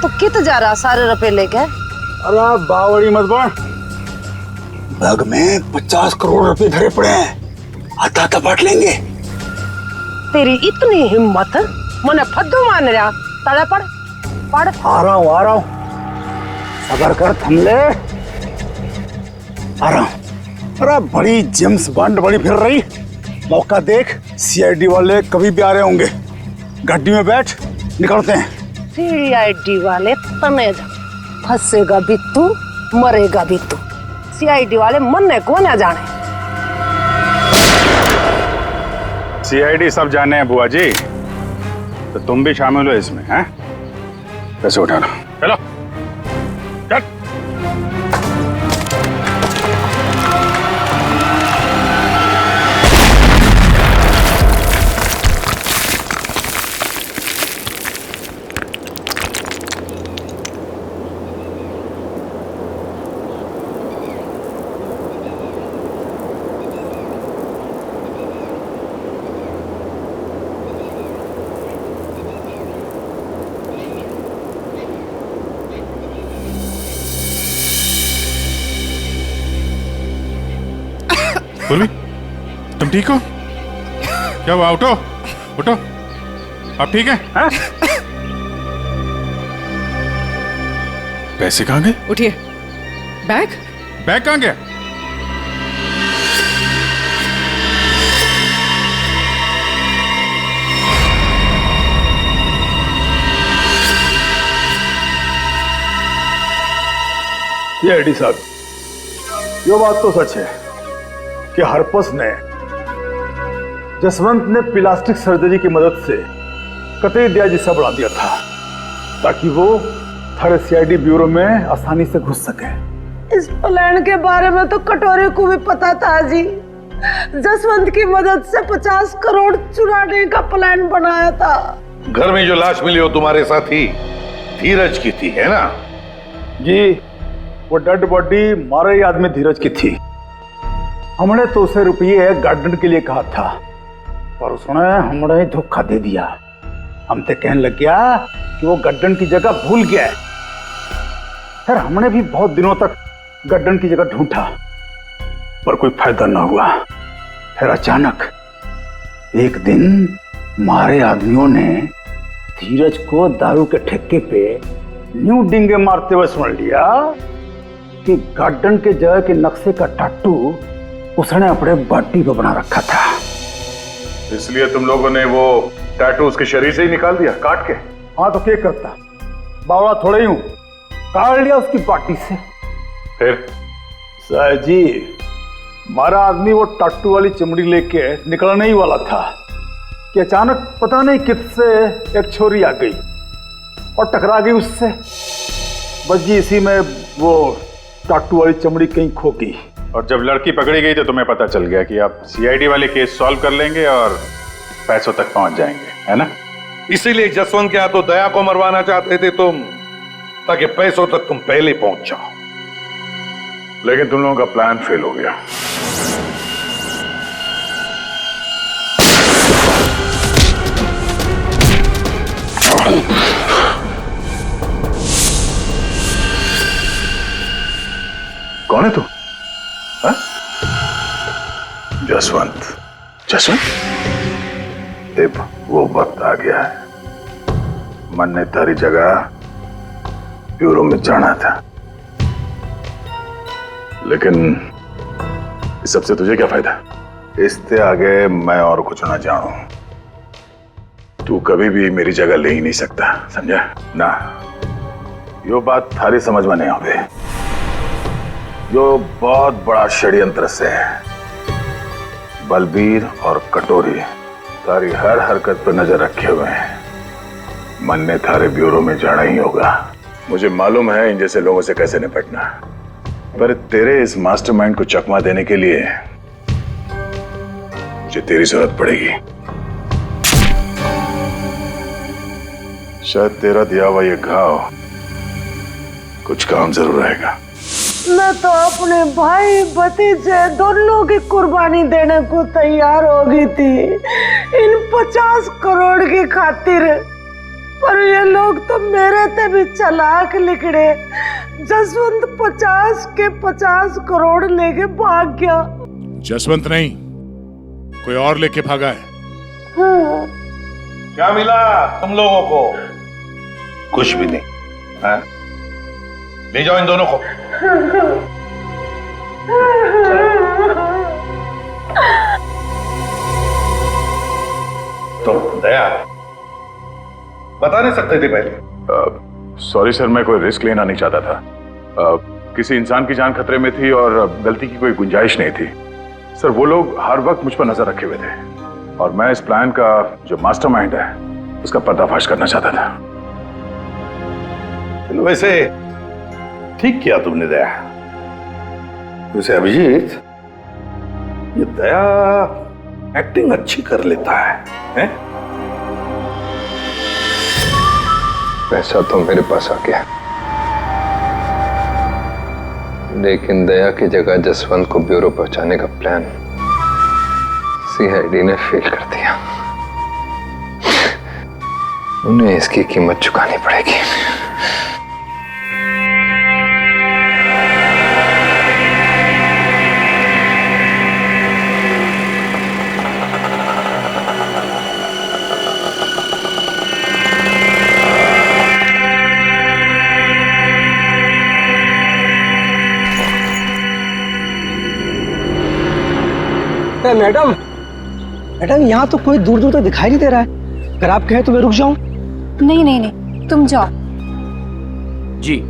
तो कित जा रहा सारे रुपए लेके? अरे बावड़ी मत बन, बैग में 50 करोड़ रुपए भरे पड़े हैं, आता आता बांट लेंगे। तेरी इतनी हिम्मत, मने फद्दू मान रहा, तड़ा पड़ पड़। आ रहा हूँ, सबर कर, थम ले, आ रहा हूँ। अरे बड़ी जेम्स बॉन्ड बड़ी फिर रही, मौका देख, सीआईडी वाले कभी भी आ रहे होंगे। गाड़ी में बैठ, निकलते हैं। सीआईडी वाले तने फंसेगा भी तू, मरेगा भी तू। सीआईडी वाले मरने को ना जाने। सीआईडी सब जाने हैं बुआ जी, तो तुम भी शामिल हो इसमें, हैं? पैसे उठा लो, चलो चल। बोलवी, तुम ठीक हो? क्या हुआ? उठो उठो, आप ठीक है? पैसे कहाँ गए? उठिए। बैग बैग कहाँ गया? ये एडी साहब, ये बात तो सच है कि हरपस ने जसवंत ने प्लास्टिक सर्जरी की मदद से कतई दिया जिस्सा बढ़ा दिया था ताकि वो थारे सीआईडी ब्यूरो में आसानी से घुस सके। इस प्लान के बारे में तो कटोरे को भी पता था जी। जसवंत की मदद से 50 करोड़ चुराने का प्लान बनाया था। घर में जो लाश मिली हो तुम्हारे साथी धीरज की थी, है ना? जी, वो डेड बॉडी मारे ही आदमी धीरज की थी। हमने तो उसे रुपये गार्डन के लिए कहा था, पर उसने हमने धोखा दे दिया। हम तो कहने लग गया कि वो गार्डन की जगह भूल गया है। फिर हमने भी बहुत दिनों तक गार्डन की जगह ढूंढा, पर कोई फायदा ना हुआ। फिर अचानक एक दिन मारे आदमियों ने धीरज को दारू के ठेके पे न्यू डिंगे मारते हुए सुन लिया कि गार्डन के जगह के नक्शे का टाटू उसने अपने बॉडी पे बना रखा था। इसलिए तुम लोगों ने वो टैटू उसके शरीर से ही निकाल दिया, काट के? हाँ, तो क्या करता, बावड़ा थोड़ा ही हूं, काट लिया उसकी बॉडी से। फिर सर जी, हमारा आदमी वो टाटू वाली चमड़ी लेके निकलने ही वाला था कि अचानक पता नहीं किससे एक छोरी आ गई और टकरा गई उससे। बस जी इसी में वो टाटू वाली चमड़ी कहीं खो गई। और जब लड़की पकड़ी गई तो तुम्हें पता चल गया कि आप सीआईडी वाले केस सॉल्व कर लेंगे और पैसों तक पहुंच जाएंगे, है ना? इसीलिए जसवंत के हाथों दया को मरवाना चाहते थे तुम, ताकि पैसों तक तुम पहले पहुंच जाओ। लेकिन तुम लोगों का प्लान फेल हो गया। कौन है तू? हाँ? जसवंत। जसवंत? अब वो वक्त आ गया है। मन ने तारी जगह ब्यूरो में जाना था, लेकिन इस सबसे तुझे क्या फायदा? इससे आगे मैं और कुछ ना जानूं। तू कभी भी मेरी जगह ले ही नहीं सकता, समझा ना? यो बात थारी समझ में नहीं आवे। यो बहुत बड़ा षड्यंत्र से है। बलबीर और कटोरी तारी हर हरकत पर नजर रखे हुए हैं। मन ने थारे ब्यूरो में जाना ही होगा। मुझे मालूम है इन जैसे लोगों से कैसे निपटना, पर तेरे इस मास्टरमाइंड को चकमा देने के लिए मुझे तेरी जरूरत पड़ेगी। शायद तेरा दिया हुआ ये घाव कुछ काम जरूर आएगा। मैं तो अपने भाई भतीजे दोनों की कुर्बानी देने को तैयार हो गई थी इन 50 करोड़ की खातिर, पर ये लोग तो मेरे से भी चालाक निकले। जसवंत 50 के 50 करोड़ लेके भाग गया। जसवंत नहीं, कोई और लेके भागा है। हाँ। क्या मिला तुम लोगों को? कुछ भी नहीं। हाँ? ले जाओ इन दोनों को। तो दया बता नहीं सकते थे पहले? सॉरी सर, मैं कोई रिस्क लेना नहीं चाहता था। किसी इंसान की जान खतरे में थी और गलती की कोई गुंजाइश नहीं थी। सर वो लोग हर वक्त मुझ पर नजर रखे हुए थे और मैं इस प्लान का जो मास्टरमाइंड है उसका पर्दाफाश करना चाहता था। चलो वैसे ठीक किया तुमने दया। वैसे अभिजीत, ये दया एक्टिंग अच्छी कर लेता है? पैसा तो मेरे पास आ गया, लेकिन दया की जगह जसवंत को ब्यूरो पहुंचाने का प्लान सीआईडी ने फेल कर दिया। उन्हें इसकी कीमत चुकानी पड़ेगी। मैडम, मैडम यहाँ तो कोई दूर दूर तक दिखाई नहीं दे रहा है। अगर आप कहें तो मैं रुक जाऊं? नहीं नहीं नहीं, तुम जाओ। जी।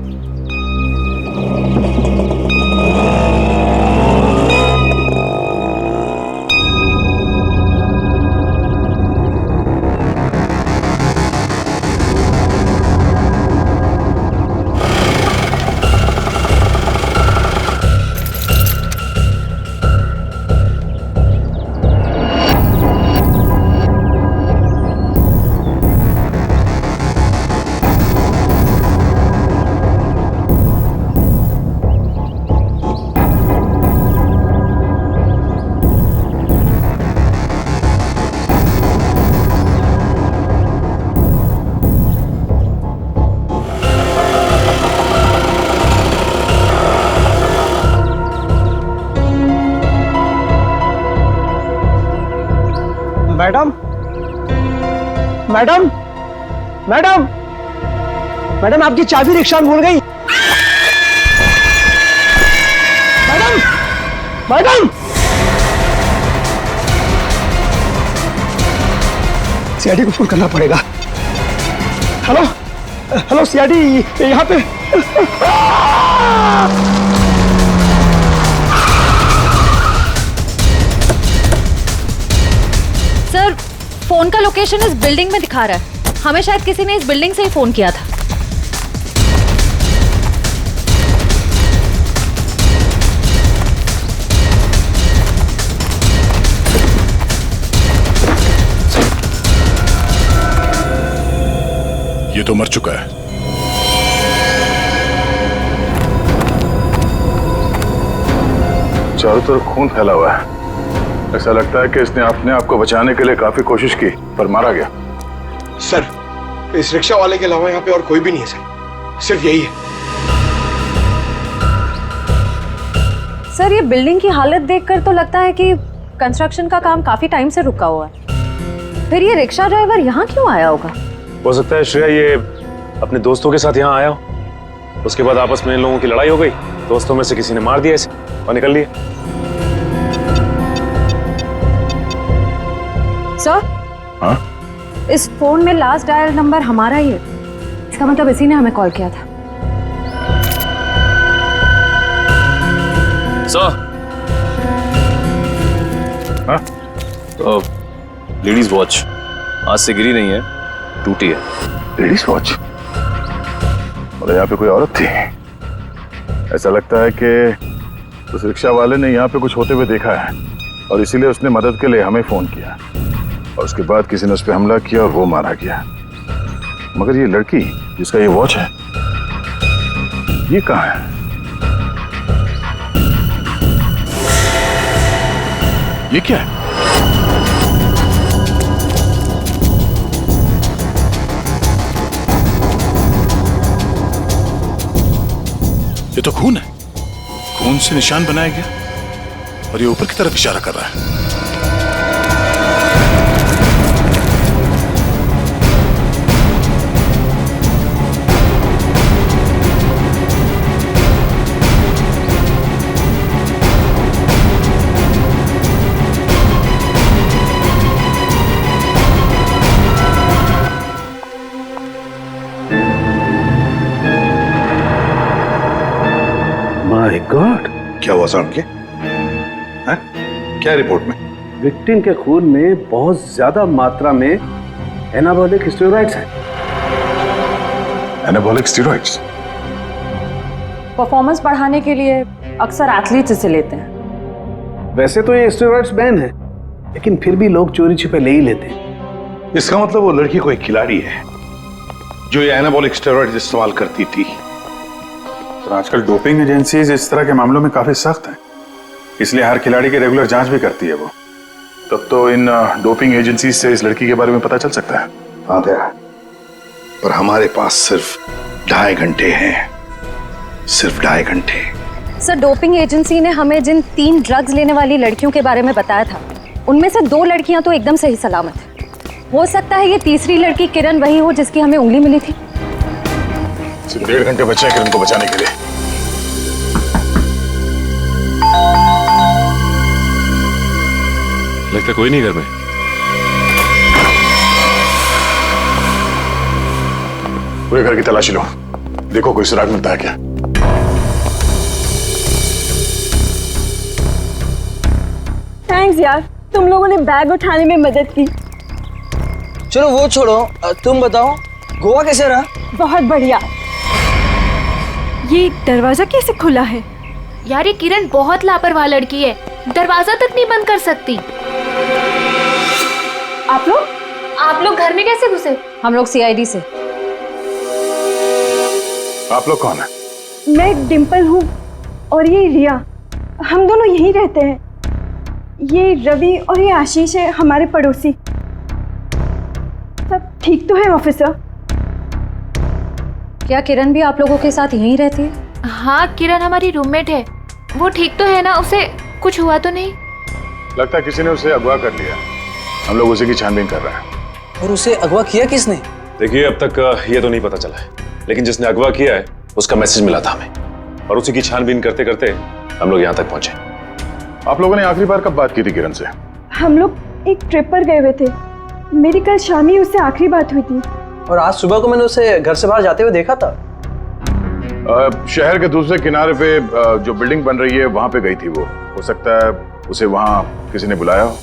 मैडम, मैडम, मैडम, मैडम आपकी चाबी रिक्शा में भूल गई। मैडम, मैडम, सीआईडी को फोन करना पड़ेगा। हेलो, हेलो सीआईडी, यहाँ पे। सर, फोन का लोकेशन इस बिल्डिंग में दिखा रहा है। हमें शायद किसी ने इस बिल्डिंग से ही फोन किया था। ये तो मर चुका है। चारों तरफ खून फैला हुआ है। ऐसा लगता है कि इसने अपने आप को बचाने के लिए काफी कोशिश की पर मारा गया। सर, इस रिक्शा वाले के अलावा यहाँ पे और कोई भी नहीं है सर, सिर्फ यही है। सर, ये बिल्डिंग की हालत देखकर तो लगता है कि कंस्ट्रक्शन का काम काफी टाइम से रुका हुआ है। फिर ये रिक्शा ड्राइवर यहाँ क्यों आया होगा? हो सकता है श्रेया ये अपने दोस्तों के साथ यहाँ आया हो। उसके बाद आपस में इन लोगों की लड़ाई हो गई, दोस्तों में से किसी ने मार दिया इसे और निकल लिए। सर, हाँ? इस फोन में लास्ट डायल नंबर हमारा ही है। इसका मतलब इसी ने हमें कॉल किया था। सर, हाँ? तो लेडीज वॉच आज से गिरी नहीं है, टूटी है। Ladies watch? मतलब यहाँ पे कोई औरत थी? ऐसा लगता है कि उस रिक्शा वाले ने यहाँ पे कुछ होते हुए देखा है और इसीलिए उसने मदद के लिए हमें फोन किया और उसके बाद किसी ने उस पर हमला किया और वो मारा गया। मगर ये लड़की जिसका ये वॉच है, ये कहाँ है? ये क्या है? ये तो खून है। खून से निशान बनाया गया और ये ऊपर की तरफ इशारा कर रहा है। माय गॉड, क्या हुआ साहब के? क्या रिपोर्ट में? विक्टिम के खून में बहुत ज्यादा मात्रा में एनाबॉलिक स्टेरॉइड्स हैं। Anabolic steroids? परफॉर्मेंस बढ़ाने के लिए अक्सर एथलीट्स इसे लेते हैं। वैसे तो ये स्टेरॉइड्स बैन है, लेकिन फिर भी लोग चोरी छिपे ले ही लेते हैं। इसका मतलब वो लड़की कोई खिलाड़ी है जो ये एनाबॉलिक स्टेरॉइड्स इस्तेमाल करती थी। तो आजकल डोपिंग एजेंसीज इस तरह के मामलों में काफी सख्त हैं, इसलिए हर खिलाड़ी की रेगुलर जांच भी करती है वो। तब तो इन डोपिंग एजेंसी से इस लड़की के बारे में पता चल सकता है। हाँ दया, पर हमारे पास सिर्फ 2.5 घंटे हैं, सिर्फ 2.5 घंटे। सर, डोपिंग एजेंसी ने हमें जिन 3 ड्रग्स लेने वाली लड़कियों के बारे में बताया था, उनमें से 2 लड़कियां तो एकदम सही सलामत है। हो सकता है ये तीसरी लड़की किरण वही हो जिसकी हमें उंगली मिली थी। सिर्फ 1.5 घंटे बचे हैं किरण को बचाने के लिए। लगता कोई नहीं घर में। पूरे घर की तलाशी लो, देखो कोई सुराग मिलता है क्या। थैंक्स यार, तुम लोगों ने बैग उठाने में मदद की। चलो वो छोड़ो, तुम बताओ गोवा कैसे रहा? बहुत बढ़िया। ये दरवाजा कैसे खुला है? यार ये किरण बहुत लापरवाह लड़की है, दरवाजा तक नहीं बंद कर सकती। आप लोग घर में कैसे घुसे? हम लोग सीआईडी से। आप लोग कौन है? मैं डिम्पल हूँ और ये रिया, हम दोनों यहीं रहते हैं। ये रवि और ये आशीष है हमारे पड़ोसी। सब ठीक तो है ऑफिसर? क्या किरण भी आप लोगों के साथ यहीं रहती है? हाँ, किरण हमारी रूममेट है। वो ठीक तो है ना? उसे कुछ हुआ तो नहीं? लगता है किसी ने उसे अगवा कर लिया। हम लोग उसी की छानबीन कर रहे हैं। और उसे अगवा किया किसने? देखिए अब तक ये तो नहीं पता चला है, लेकिन जिसने अगवा किया है उसका मैसेज मिला था हमें और उसी की छानबीन करते करते हम लोग यहाँ तक पहुंचे। आप लोगों ने आखिरी बार कब बात की थी किरण से? हम लोग एक ट्रिप पर गए हुए थे। मेरी कल शाम ही उससे आखिरी बात हुई थी। और आज सुबह को मैंने उसे घर से बाहर जाते हुए देखा था। शहर के दूसरे किनारे पे जो बिल्डिंग बन रही है वहां पे गई थी वो। हो सकता है उसे वहां किसी ने बुलाया हो।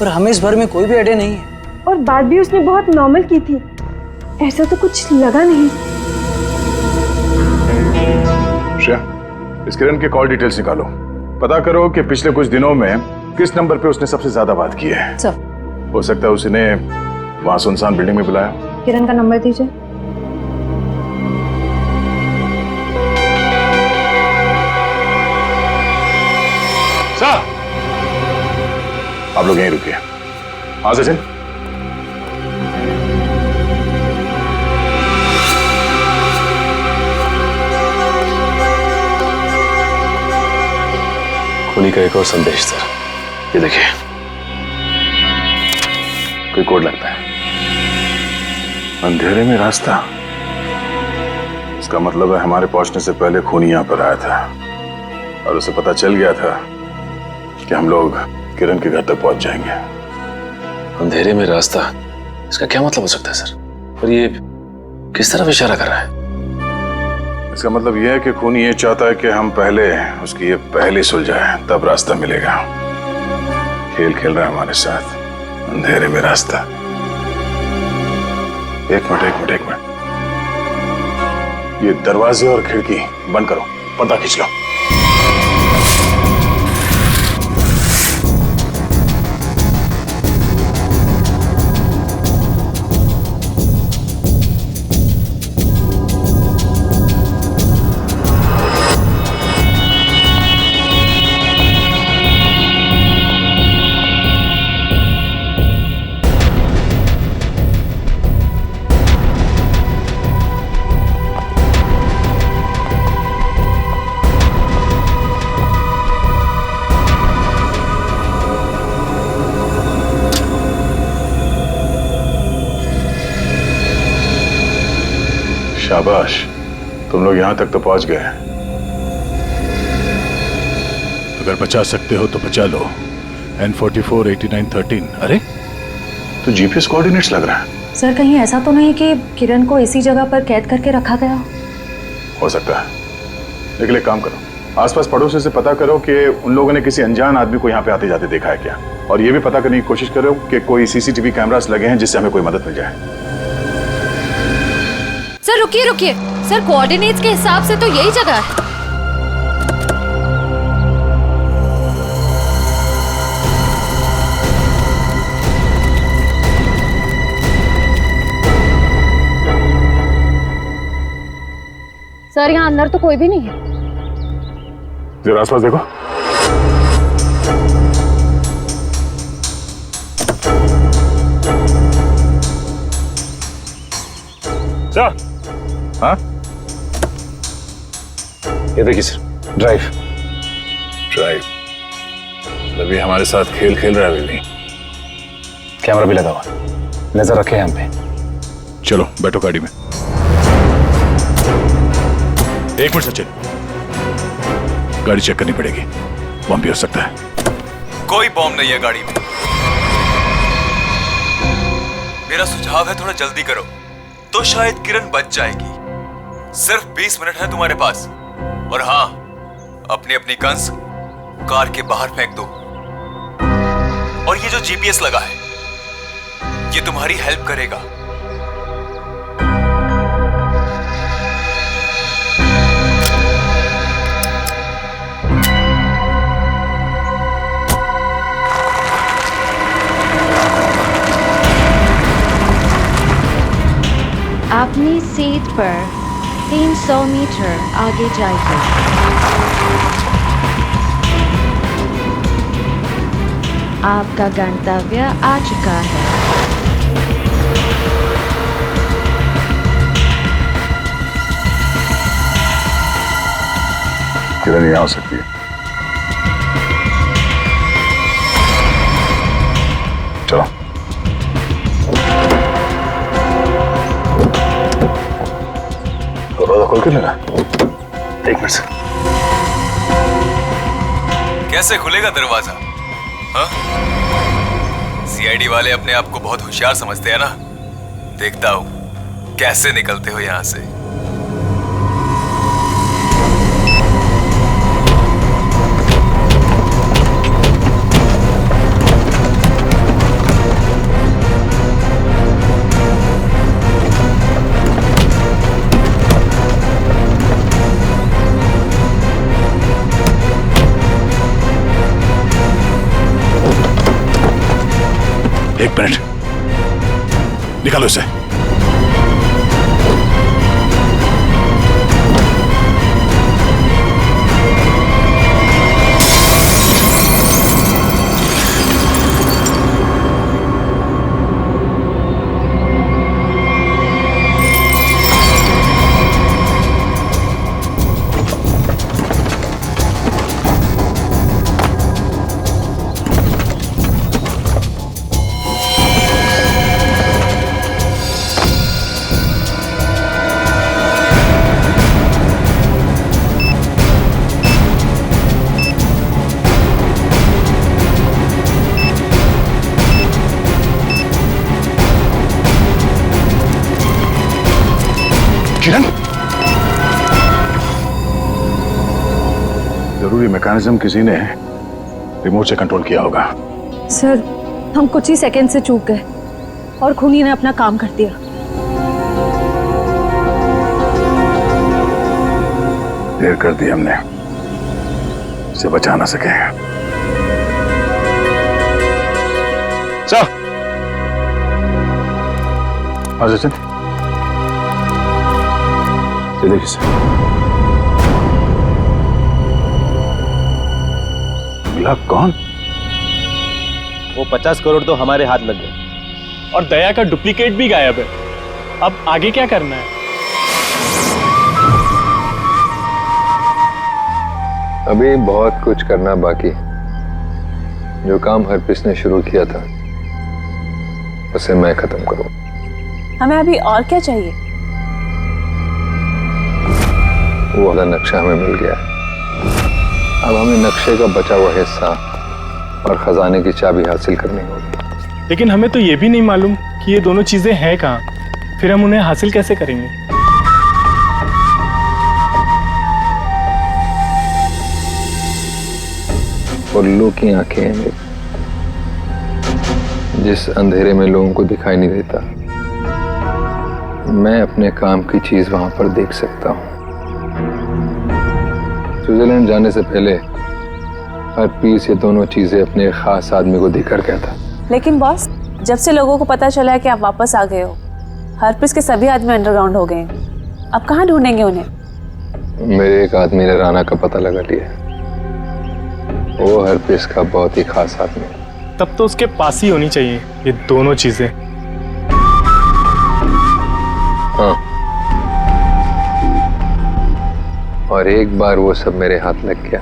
पर हमें इस बारे में कोई भी आइडिया नहीं है। और बात भी उसने बहुत नॉर्मल की थी, ऐसा तो कुछ लगा नहीं। श्रेया, इस किरण के कॉल डिटेल्स निकालो, पता करो कि पिछले कुछ दिनों में किस नंबर पे उसने सबसे ज्यादा बात की है। सर, हो सकता है उसने वहां सुनसान बिल्डिंग में बुलाया। किरण का नंबर दीजिए। सर, आप लोग यहीं रुकिए। हाँ सचिन। खूनी का एक और संदेश सर, ये देखिए कोई कोड लगता है। अंधेरे में रास्ता, इसका मतलब है हमारे पहुंचने से पहले खूनी यहां पर आया था और उसे पता चल गया था कि हम लोग किरण के घर तक पहुंच जाएंगे। अंधेरे में रास्ता, इसका क्या मतलब हो सकता है सर? और ये किस तरफ इशारा कर रहा है? इसका मतलब यह है कि खूनी ये चाहता है कि हम पहले उसकी ये पहली सुलझाए, तब रास्ता मिलेगा। खेल खेल रहा है हमारे साथ, अंधेरे में रास्ता। एक मिनट। ये दरवाजे और खिड़की बंद करो, पर्दा खींच लो। शाबाश, तुम लोग यहां तक तो पहुंच गए। अगर बचा सकते हो तो बचा लो। N44 89 13। अरे तो जीपीएस कोऑर्डिनेट्स लग रहा है। सर कहीं ऐसा तो नहीं कि किरण को इसी जगह पर कैद करके रखा गया हो सकता है, लेकिन एक काम करो, आसपास पड़ोसी से पता करो कि उन लोगों ने किसी अनजान आदमी को यहाँ पे आते जाते देखा है क्या, और ये भी पता करने की कोशिश करो कि कोई सीसीटीवी कैमरास लगे हैं जिससे हमें कोई मदद मिल जाए। सर रुकिए, सर कोऑर्डिनेट्स के हिसाब से तो यही जगह है। सर यहाँ अंदर तो कोई भी नहीं है। जरा आसपास देखो। सर, हाँ ये देखिए सर, ड्राइव। अभी हमारे साथ खेल खेल रहा है अभी भी। कैमरा भी लगा हुआ, नजर रखे हम पे। चलो बैठो गाड़ी में। एक मिनट सचिन, गाड़ी चेक करनी पड़ेगी, बम भी हो सकता है। कोई बम नहीं है गाड़ी में। मेरा सुझाव है थोड़ा जल्दी करो तो शायद किरण बच जाएगी। सिर्फ 20 मिनट है तुम्हारे पास। और हाँ, अपनी गन्स कार के बाहर फेंक दो। और ये जो जीपीएस लगा है ये तुम्हारी हेल्प करेगा। अपनी सीट पर 300 मीटर आगे जाइए। आपका गंतव्य आ चुका है। किरण यहाँ हो सकती है। चलो दरवाजा खोल के लेना। एक मिनट से। कैसे खुलेगा दरवाजा? हाँ? सीआईडी वाले अपने आप को बहुत होशियार समझते हैं ना। देखता हूं कैसे निकलते हो यहां से। एक मिनट, निकालो इसे। किरण, जरूरी मैकेनिज्म किसी ने रिमोट से कंट्रोल किया होगा। सर हम कुछ ही सेकंड से चूक गए और खूनी ने अपना काम कर दिया। देर कर दी हमने, इसे बचा ना सके। हाँ सचिन, ये देखिए सर, मिला कौन? वो 50 करोड़ तो हमारे हाथ लग गए और दया का डुप्लीकेट भी गायब है। अब आगे क्या करना है? अभी बहुत कुछ करना बाकी। जो काम हरप्रीत ने शुरू किया था उसे मैं खत्म करूं। हमें अभी और क्या चाहिए? वो वाला नक्शा हमें मिल गया है। अब हमें नक्शे का बचा हुआ हिस्सा और खजाने की चाबी हासिल करनी होगी। लेकिन हमें तो ये भी नहीं मालूम कि ये दोनों चीजें हैं कहाँ, फिर हम उन्हें हासिल कैसे करेंगे? उल्लू की आंखें हैं मेरी, जिस अंधेरे में लोगों को दिखाई नहीं देता, मैं अपने काम की चीज वहां पर देख सकता हूं। स्विट्जरलैंड जाने से पहले हरप्रीत ये दोनों चीजें अपने खास आदमी को देकर गया था। लेकिन बॉस, जब से लोगों को पता चला है कि आप वापस आ गए हो, हरप्रीत के सभी आदमी अंडरग्राउंड हो गए हैं। अब कहाँ ढूंढेंगे उन्हें? मेरे एक आदमी ने राणा का पता लगा लिया। वो हरप्रीत का बहुत ही खास आदमी है। तब तो उसके पास ही होनी चाहिए ये दोनों चीजें। हाँ, और एक बार वो सब मेरे हाथ लग गया,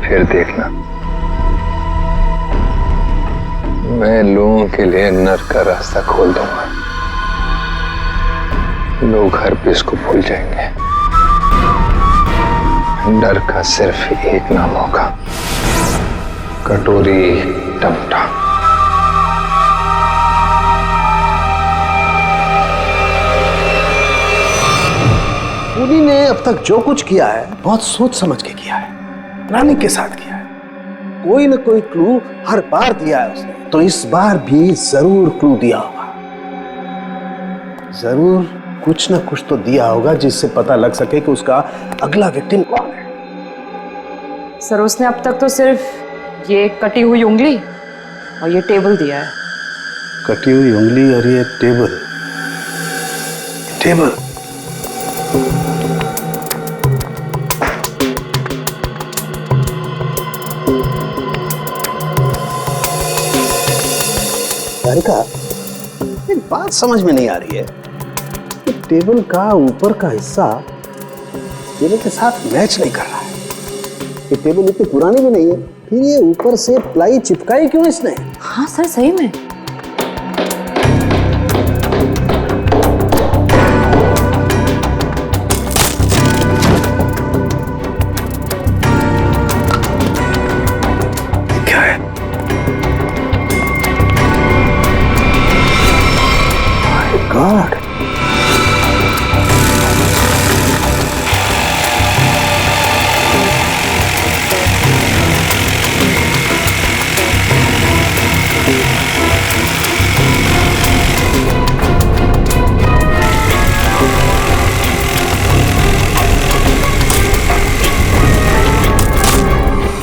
फिर देखना, मैं लोगों के लिए नर्क का रास्ता खोल दूंगा। लोग हरप्रीत को भूल जाएंगे। डर का सिर्फ एक नाम होगा, कटोरी टमटा। खूनी ने अब तक जो कुछ किया है बहुत सोच समझ के किया है, रानी के साथ किया है। कोई न कोई क्लू हर बार दिया है उसने, तो इस बार भी जरूर क्लू दिया होगा। जरूर कुछ न कुछ तो दिया होगा जिससे पता लग सके कि उसका अगला विक्टिम कौन है। सर, उसने अब तक तो सिर्फ ये कटी हुई उंगली और ये टेबल दिया है। कटी हुई उंगली और ये टेबल। टेबल का एक बात समझ में नहीं आ रही है कि टेबल का ऊपर का हिस्सा टेबल के साथ मैच नहीं कर रहा है। ये टेबल इतनी पुरानी भी नहीं है, फिर ये ऊपर से प्लाई चिपकाई क्यों इसने? हाँ सर, सही में। क्या है? God.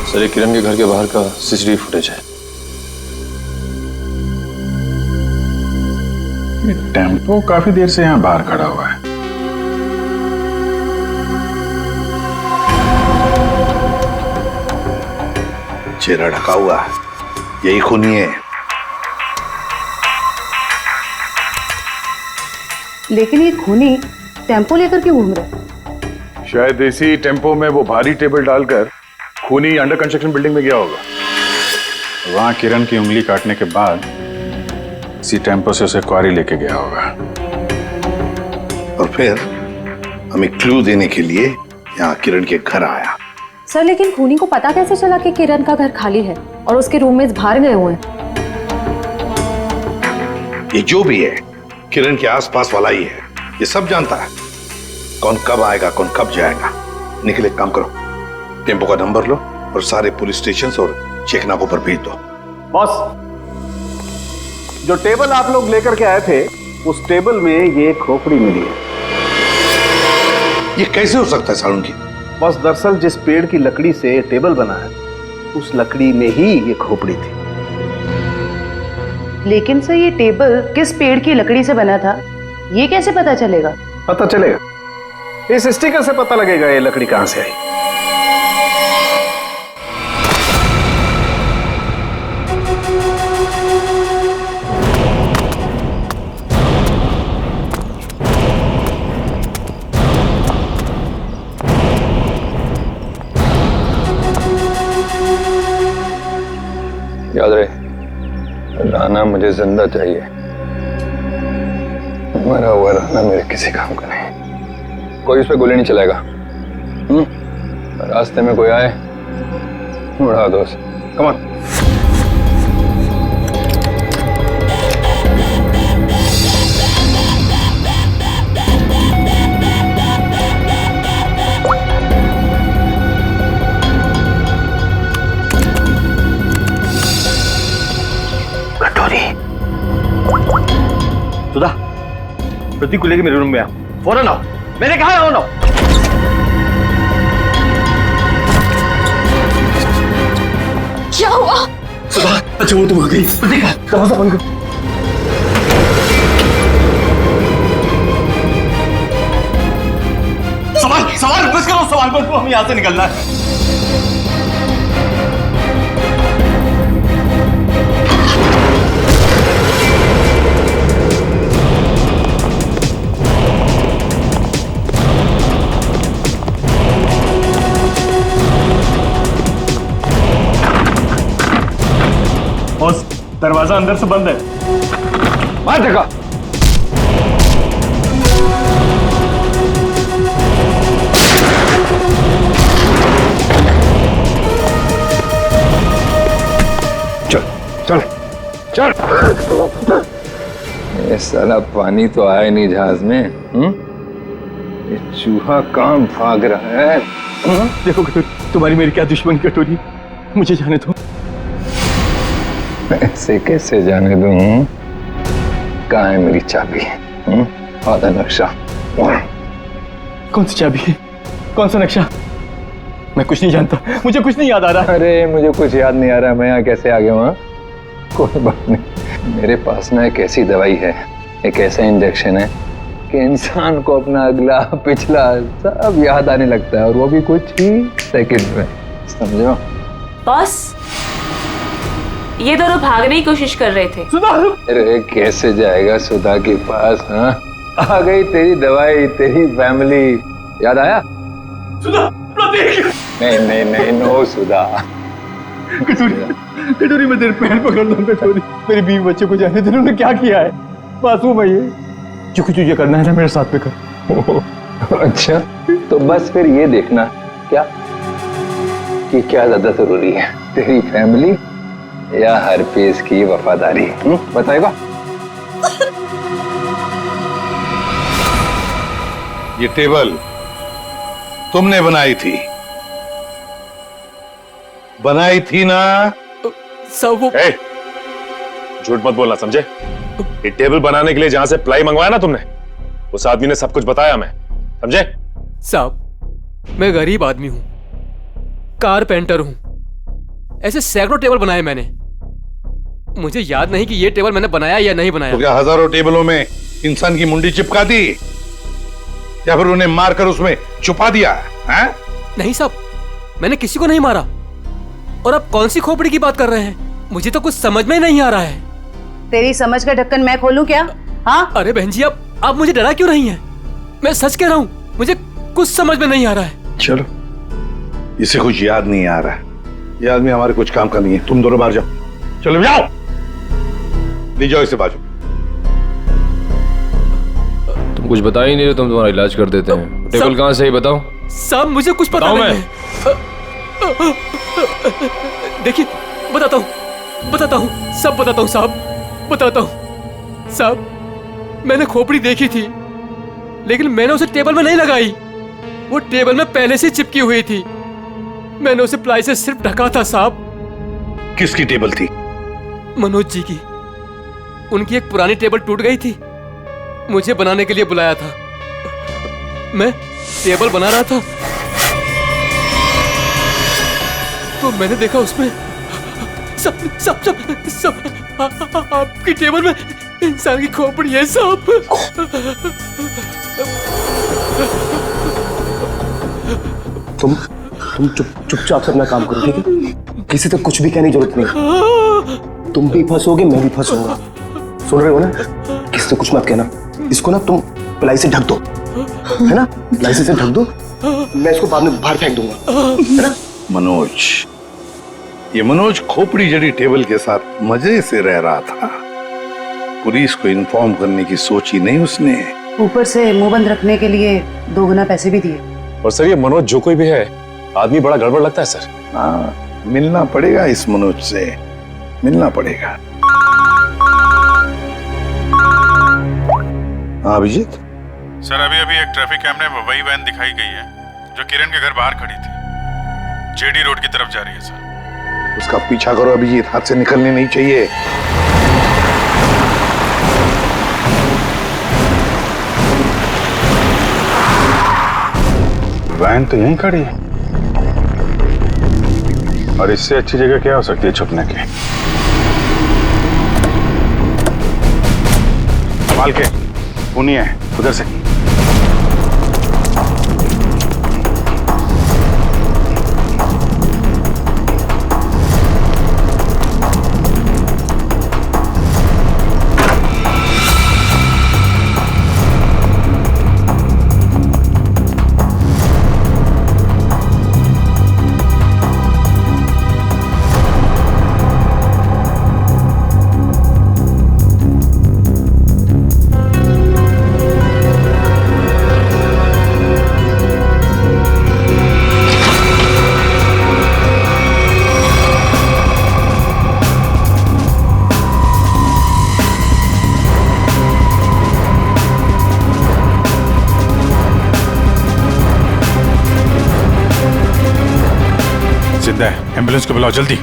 सर, ये किरण के घर के बाहर का सीसीटीवी फुटेज है। ये टेम्पो काफी देर से यहाँ बाहर खड़ा हुआ है। चेहरा ढका हुआ है, यही खूनी है। लेकिन ये खूनी टेम्पो लेकर क्यों घूम रहा है? शायद इसी टेम्पो में वो भारी टेबल डालकर खूनी अंडर कंस्ट्रक्शन बिल्डिंग में गया होगा। वहां किरण की उंगली काटने के बाद इसी टेम्पो से उसे क्वारी लेके गया होगा। और फिर हमें क्लू देने के लिए यहाँ किरण के घर आया। सर, लेकिन खूनी को पता कैसे चला कि किरण का घर खाली है और उसके रूममेट्स बाहर गए हुए हैं? ये जो भी है किरण के आसपास वाला ही है, ये सब जानता है कौन कब आएगा, कौन कब जाएगा। निकले, काम करो, टेम्पो का नंबर लो और सारे पुलिस स्टेशन और चेकनाकों पर भेज दो। बॉस, जो टेबल आप लोग लेकर के आए थे, उस टेबल में ये खोपड़ी मिली है। ये कैसे हो सकता है सालुंकी? बस दरअसल जिस पेड़ की लकड़ी से टेबल बना है उस लकड़ी में ही ये खोपड़ी थी। लेकिन सर ये टेबल किस पेड़ की लकड़ी से बना था ये कैसे पता चलेगा? पता चलेगा, इस स्टिकर से पता लगेगा ये लकड़ी कहां से आई। याद रहे, राना मुझे जिंदा चाहिए। मरा हुआ राना मेरे किसी काम का नहीं। कोई उस पर गोली नहीं चलाएगा। रास्ते में कोई आए उड़ा दो उसे। Come on. सुधा, प्रतीक को लेके मेरे रूम में आओ, फौरन आओ। मैंने कहा आओ ना। क्या हुआ? सुधा, अच्छा वो तुम आ गई। प्रतीक, दरवाजा बंद करो। सवाल बस करो, सवाल बस करो, हमें यहां से निकलना है। बॉस, दरवाजा अंदर से बंद है। मार देखा। चल चल चल। ये साला पानी तो आया नहीं जहाज में। ये चूहा कहाँ भाग रहा है? देखो कटोरी, तुम्हारी मेरी क्या दुश्मनी कटोरी, मुझे जाने दो। ऐसे कैसे जाने दूं? कहाँ है मेरी चाबी? आधा नक्शा। कौन सी चाबी है? कौन सा नक्शा? मैं कुछ नहीं जानता, मुझे कुछ नहीं याद आ रहा। अरे मुझे कुछ याद नहीं आ रहा, मैं यहाँ कैसे आ गया वहाँ? कोई बात नहीं, मेरे पास ना एक ऐसी दवाई है, एक ऐसा इंजेक्शन है कि इंसान को अपना अगला पिछला सब याद आने लगता है, और वो भी कुछ ही सेकंड में। समझो? बॉस, ये दोनों भागने की कोशिश कर रहे थे। सुधा! अरे कैसे जाएगा सुधा के पास? हाँ, आ गई तेरी दवाई, तेरी फैमिली। याद आया? सुधा, प्रतीक! नहीं नहीं नहीं, नो सुधा। कटोरी मैं तेरे पैर पकड़ लूं। कटोरी, मेरी बीवी बच्चे को जाने दे। उन्होंने क्या किया है? मासूम है ये। जो कुछ तुझे करना है ना मेरे साथ में कर। अच्छा, तो बस फिर ये देखना क्या कि क्या ज्यादा जरूरी है, तेरी फैमिली या हरपेश की वफादारी? बताएगा? ये टेबल तुमने बनाई थी ना? सब वो झूठ मत बोलना, समझे? ये टेबल बनाने के लिए जहां से प्लाई मंगवाया ना तुमने, उस आदमी ने सब कुछ बताया, मैं समझे? साहब, मैं गरीब आदमी हूं, कारपेंटर हूं, ऐसे सैकड़ों टेबल बनाए मैंने। मुझे याद नहीं कि ये टेबल मैंने बनाया या नहीं बनाया। तो क्या हजारों टेबलों में इंसान की मुंडी चिपका दी या फिर उन्हें मारकर उसमें छुपा दिया है? नहीं साहब, मैंने किसी को नहीं मारा। और आप कौन सी खोपड़ी की बात कर रहे हैं? मुझे तो कुछ समझ में नहीं आ रहा है। तेरी समझ का ढक्कन मैं खोलूं क्या? हाँ? अरे बहन जी, आप मुझे डरा क्यों रही हैं? मैं सच कह रहा हूँ, मुझे कुछ समझ में नहीं आ रहा है। चलो, इसे कुछ याद नहीं आ रहा है। ये आदमी हमारे कुछ काम का नहीं है। तुम दोनों बाहर जाओ। चलो जाओ, ले जाओ इसे बाजू। तुम कुछ बता ही नहीं रहे, तुम तुम्हारा इलाज कर देते हैं। टेबल कहाँ से है बताओ। साहब मुझे कुछ पता नहीं है। देखिए, बताता हूँ, सब बताता हूँ साहब, बताता हूँ। साहब, मैंने खोपड़ी देखी थी, लेकिन मैंने उसे टेबल में नहीं लगाई। वो टेबल में पहले से चिपकी हुई थी। मैंने उसे प्लाई से सिर्फ ढका था साहब। किसकी टेबल थी? मनोज जी की। उनकी एक पुरानी टेबल टूट गई थी, मुझे बनाने के लिए बुलाया था। मैं टेबल बना रहा था तो मैंने देखा उसमें सब सब सब सब आपकी टेबल में इंसान की खोपड़ी है सब। तुम चुपचाप से अपना काम करो, ठीक है? किसी तक कुछ भी कहने की जरूरत नहीं। तुम भी फंसोगे, मैं भी फंसूंगा। सुन रहे हो ना? किसी से कुछ मत कहना। इसको ना तुम प्लाई से ढक दो, है ना? प्लाई से ढक दो, मैं इसको बाद में बाहर फेंक दूंगा, है ना? मनोज, ये मनोज खोपड़ी जड़ी टेबल के साथ मजे से रह रहा था। पुलिस को इन्फॉर्म करने की सोची नहीं उसने। ऊपर से मुंह बंद रखने के लिए 2 गुना पैसे भी दिए। और सर ये मनोज जो कोई भी है, आदमी बड़ा गड़बड़ लगता है सर। हाँ, मिलना पड़ेगा इस मनोज से, मिलना पड़ेगा। हाँ अभिजीत। सर अभी एक ट्रैफिक कैमरे में वही वैन दिखाई गई है जो किरण के घर बाहर खड़ी थी। जेडी रोड की तरफ जा रही है सर। उसका पीछा करो अभिजीत, हाथ से निकलने नहीं चाहिए। वैन तो यहीं खड़ी है और इससे अच्छी जगह क्या हो सकती है छुपने की। संभाल के, सुनिए उधर से। जिंदा है, एम्बुलेंस को बुलाओ जल्दी।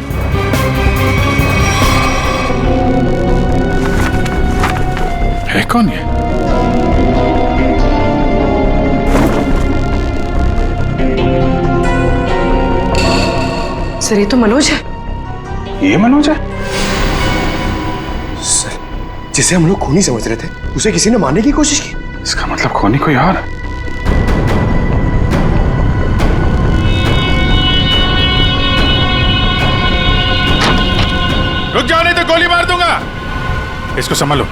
है कौन ये? सर ये तो मनोज है। ये मनोज है? सर, जिसे हम लोग खूनी समझ रहे थे, उसे किसी ने मारने की कोशिश की। इसका मतलब खूनी कोई और। रुक जाओ नहीं तो गोली मार दूंगा। इसको संभालो।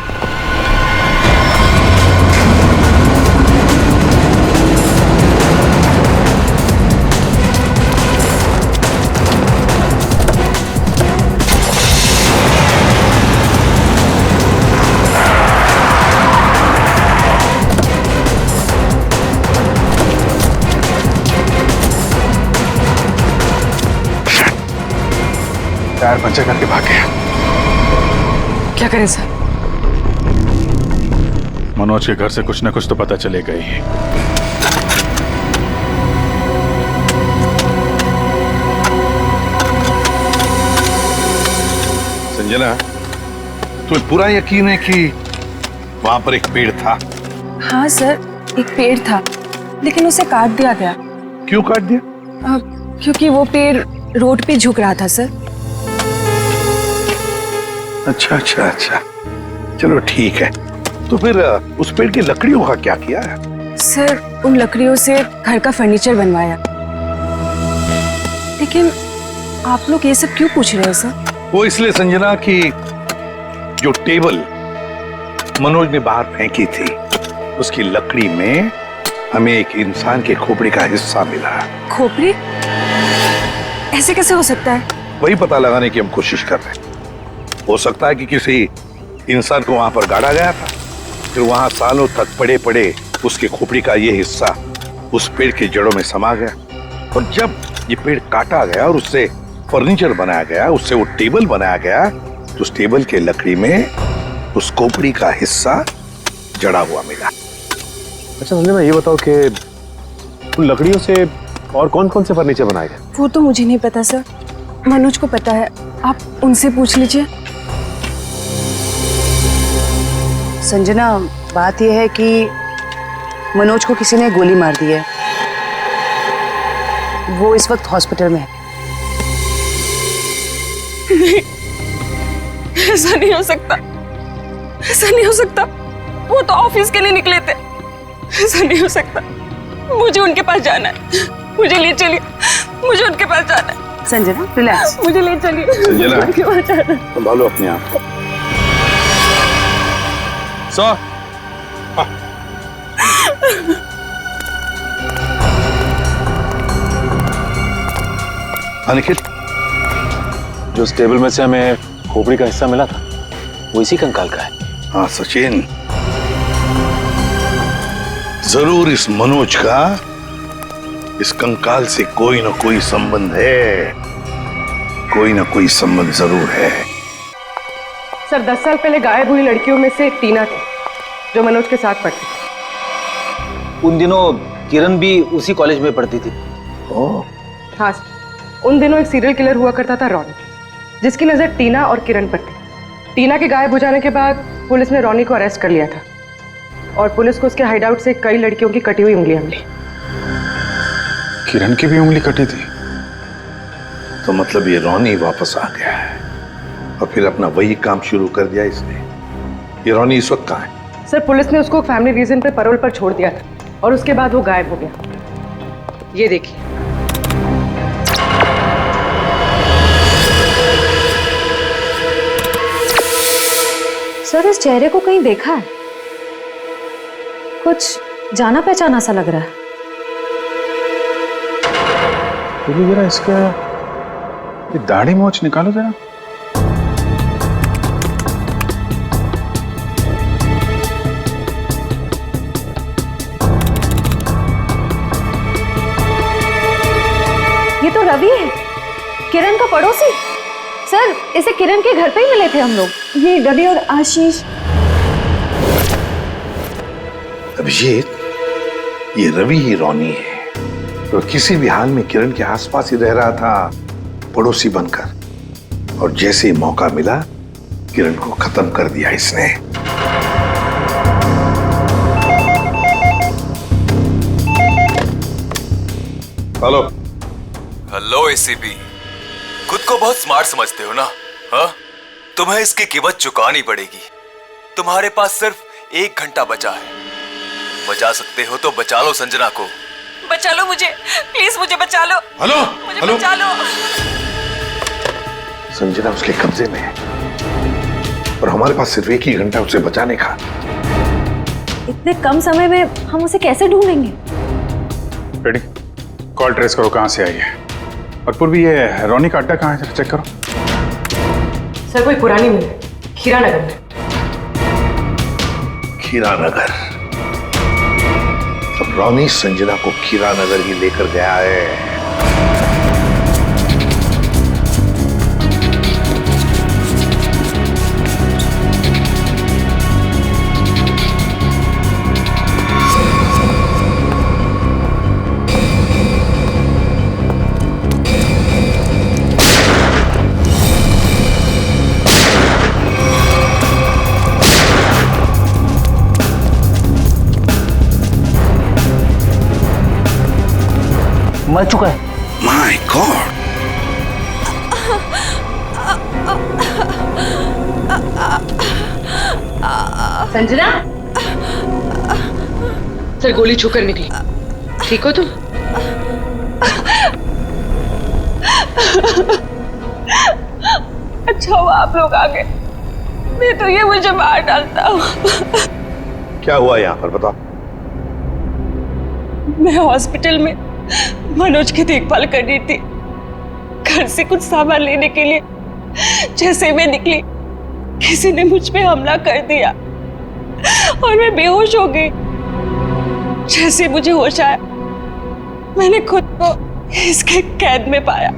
टायर पंचर करके भाग गया। क्या करें सर? मनोज के घर से कुछ ना कुछ तो पता चलेगा ही। संजना, तुम्हें पूरा यकीन है कि वहां पर एक पेड़ था? हाँ सर, एक पेड़ था, लेकिन उसे काट दिया गया। क्यों काट दिया? क्योंकि वो पेड़ रोड पे झुक रहा था सर। अच्छा अच्छा अच्छा, चलो ठीक है। तो फिर उस पेड़ की लकड़ियों का क्या किया है? सर उन लकड़ियों से घर का फर्नीचर बनवाया। लेकिन आप लोग ये सब क्यों पूछ रहे हैं सर? वो इसलिए संजना कि जो टेबल मनोज ने बाहर फेंकी थी, उसकी लकड़ी में हमें एक इंसान के खोपड़ी का हिस्सा मिला। खोपड़ी? ऐसे कैसे हो सकता है? वही पता लगाने की हम कोशिश कर रहे हैं। हो सकता है कि किसी इंसान को वहां पर गाड़ा गया था, फिर वहां सालों तक पड़े पड़े उसके खोपड़ी का ये हिस्सा उस पेड़ की जड़ों में समा गया, और जब ये पेड़ काटा गया और उससे फर्नीचर बनाया गया, उससे वो टेबल बनाया गया, तो उस टेबल के लकड़ी में उस खोपड़ी का हिस्सा जड़ा हुआ मिला। अच्छा संजय, मैं ये बताओ कि उन लकड़ियों से और कौन कौन से फर्नीचर बनाए गए? वो तो मुझे नहीं पता सर, मनोज को पता है, आप उनसे पूछ लीजिए। संजना, बात यह है कि मनोज को किसी ने गोली मार दी है वो इस वक्त हॉस्पिटल में है। नहीं, ऐसा नहीं हो सकता, ऐसा नहीं हो सकता। वो तो ऑफिस के लिए निकले थे। ऐसा नहीं हो सकता। मुझे उनके पास जाना है। मुझे ले चलिए, मुझे उनके पास जाना है। संजना रिलैक्स, मुझे ले चलिए, संजना, उनके पास जाना है। संभालो अपने आप को। सर निखिल, जो उस टेबल में से हमें खोपड़ी का हिस्सा मिला था वो इसी कंकाल का है। हाँ सचिन, जरूर इस मनोज का इस कंकाल से कोई ना कोई संबंध है, कोई ना कोई संबंध जरूर है। सर 10 साल पहले गायब हुई लड़कियों में से टीना थी, जो मनोज के साथ पढ़ती थी। उन दिनों किरण भी उसी कॉलेज में पढ़ती थी। हाँ सर, उन दिनों एक सीरियल किलर हुआ करता था रॉनी, जिसकी नजर टीना और किरण पर थी। टीना के गायब हो जाने के बाद पुलिस ने रॉनी को अरेस्ट कर लिया था और पुलिस को उसके हाइडआउट से कई लड़कियों की कटी हुई उंगलियां मिली। किरण की भी उंगली कटी थी? तो मतलब ये रॉनी वापस आ गया है और फिर अपना वही काम शुरू कर दिया इसने। ये रॉनी इस वक्त कहाँ है? सर पुलिस ने उसको फैमिली रीजन पे पैरोल पर छोड़ दिया था और उसके बाद वो गायब हो गया। ये देखिए। सर इस चेहरे को कहीं देखा है, कुछ जाना पहचाना सा लग रहा है। तो जरा इसका ये दाढ़ी मोछ निकालो जरा। ये तो रवि है, किरण का पड़ोसी। सर इसे किरण के घर पे ही मिले थे हम लोग। ये रवि और आशीष। अभिजीत, ये रवि ही रॉनी है। तो किसी भी हाल में किरण के आसपास ही रह रहा था, पड़ोसी बनकर, और जैसे ही मौका मिला किरण को खत्म कर दिया इसने। हेलो हेलो एसीपी, खुद को बहुत स्मार्ट समझते हो ना? हाँ, तुम्हें इसकी कीमत चुकानी पड़ेगी। तुम्हारे पास सिर्फ 1 घंटा बचा है। बचा सकते हो तो बचा लो संजना को। बचा लो मुझे, प्लीज मुझे बचा लो। हेलो, मुझे हेलो। बचा लो। संजना उसके कब्जे में है और हमारे पास सिर्फ 1 ही घंटा उसे बचाने का। इतने कम समय में हम उसे कैसे ढूंढेंगे? रेडी, कॉल ट्रेस करो कहां से आई है। और पूर्वी ये रॉनी का अड्डा कहां है, चेक करो। सर कोई पुरानी मिल है, खीरा नगर में। खीरा नगर? अब रॉनी संजना को खीरा नगर ही लेकर गया है। मर चुका है। My God! संजना, सर गोली छूकर निकली। ठीक हो तुम? अच्छा हुआ आप लोग आ गए, नहीं तो ये मुझे मार डालता। क्या हुआ यहाँ पर, बताओ। मैं हॉस्पिटल में मनोज की देखभाल कर रही थी। घर से कुछ सामान लेने के लिए जैसे मैं निकली, किसी ने मुझ पे हमला कर दिया और मैं बेहोश हो गई। जैसे मुझे होश आया, मैंने खुद को इसके कैद में पाया।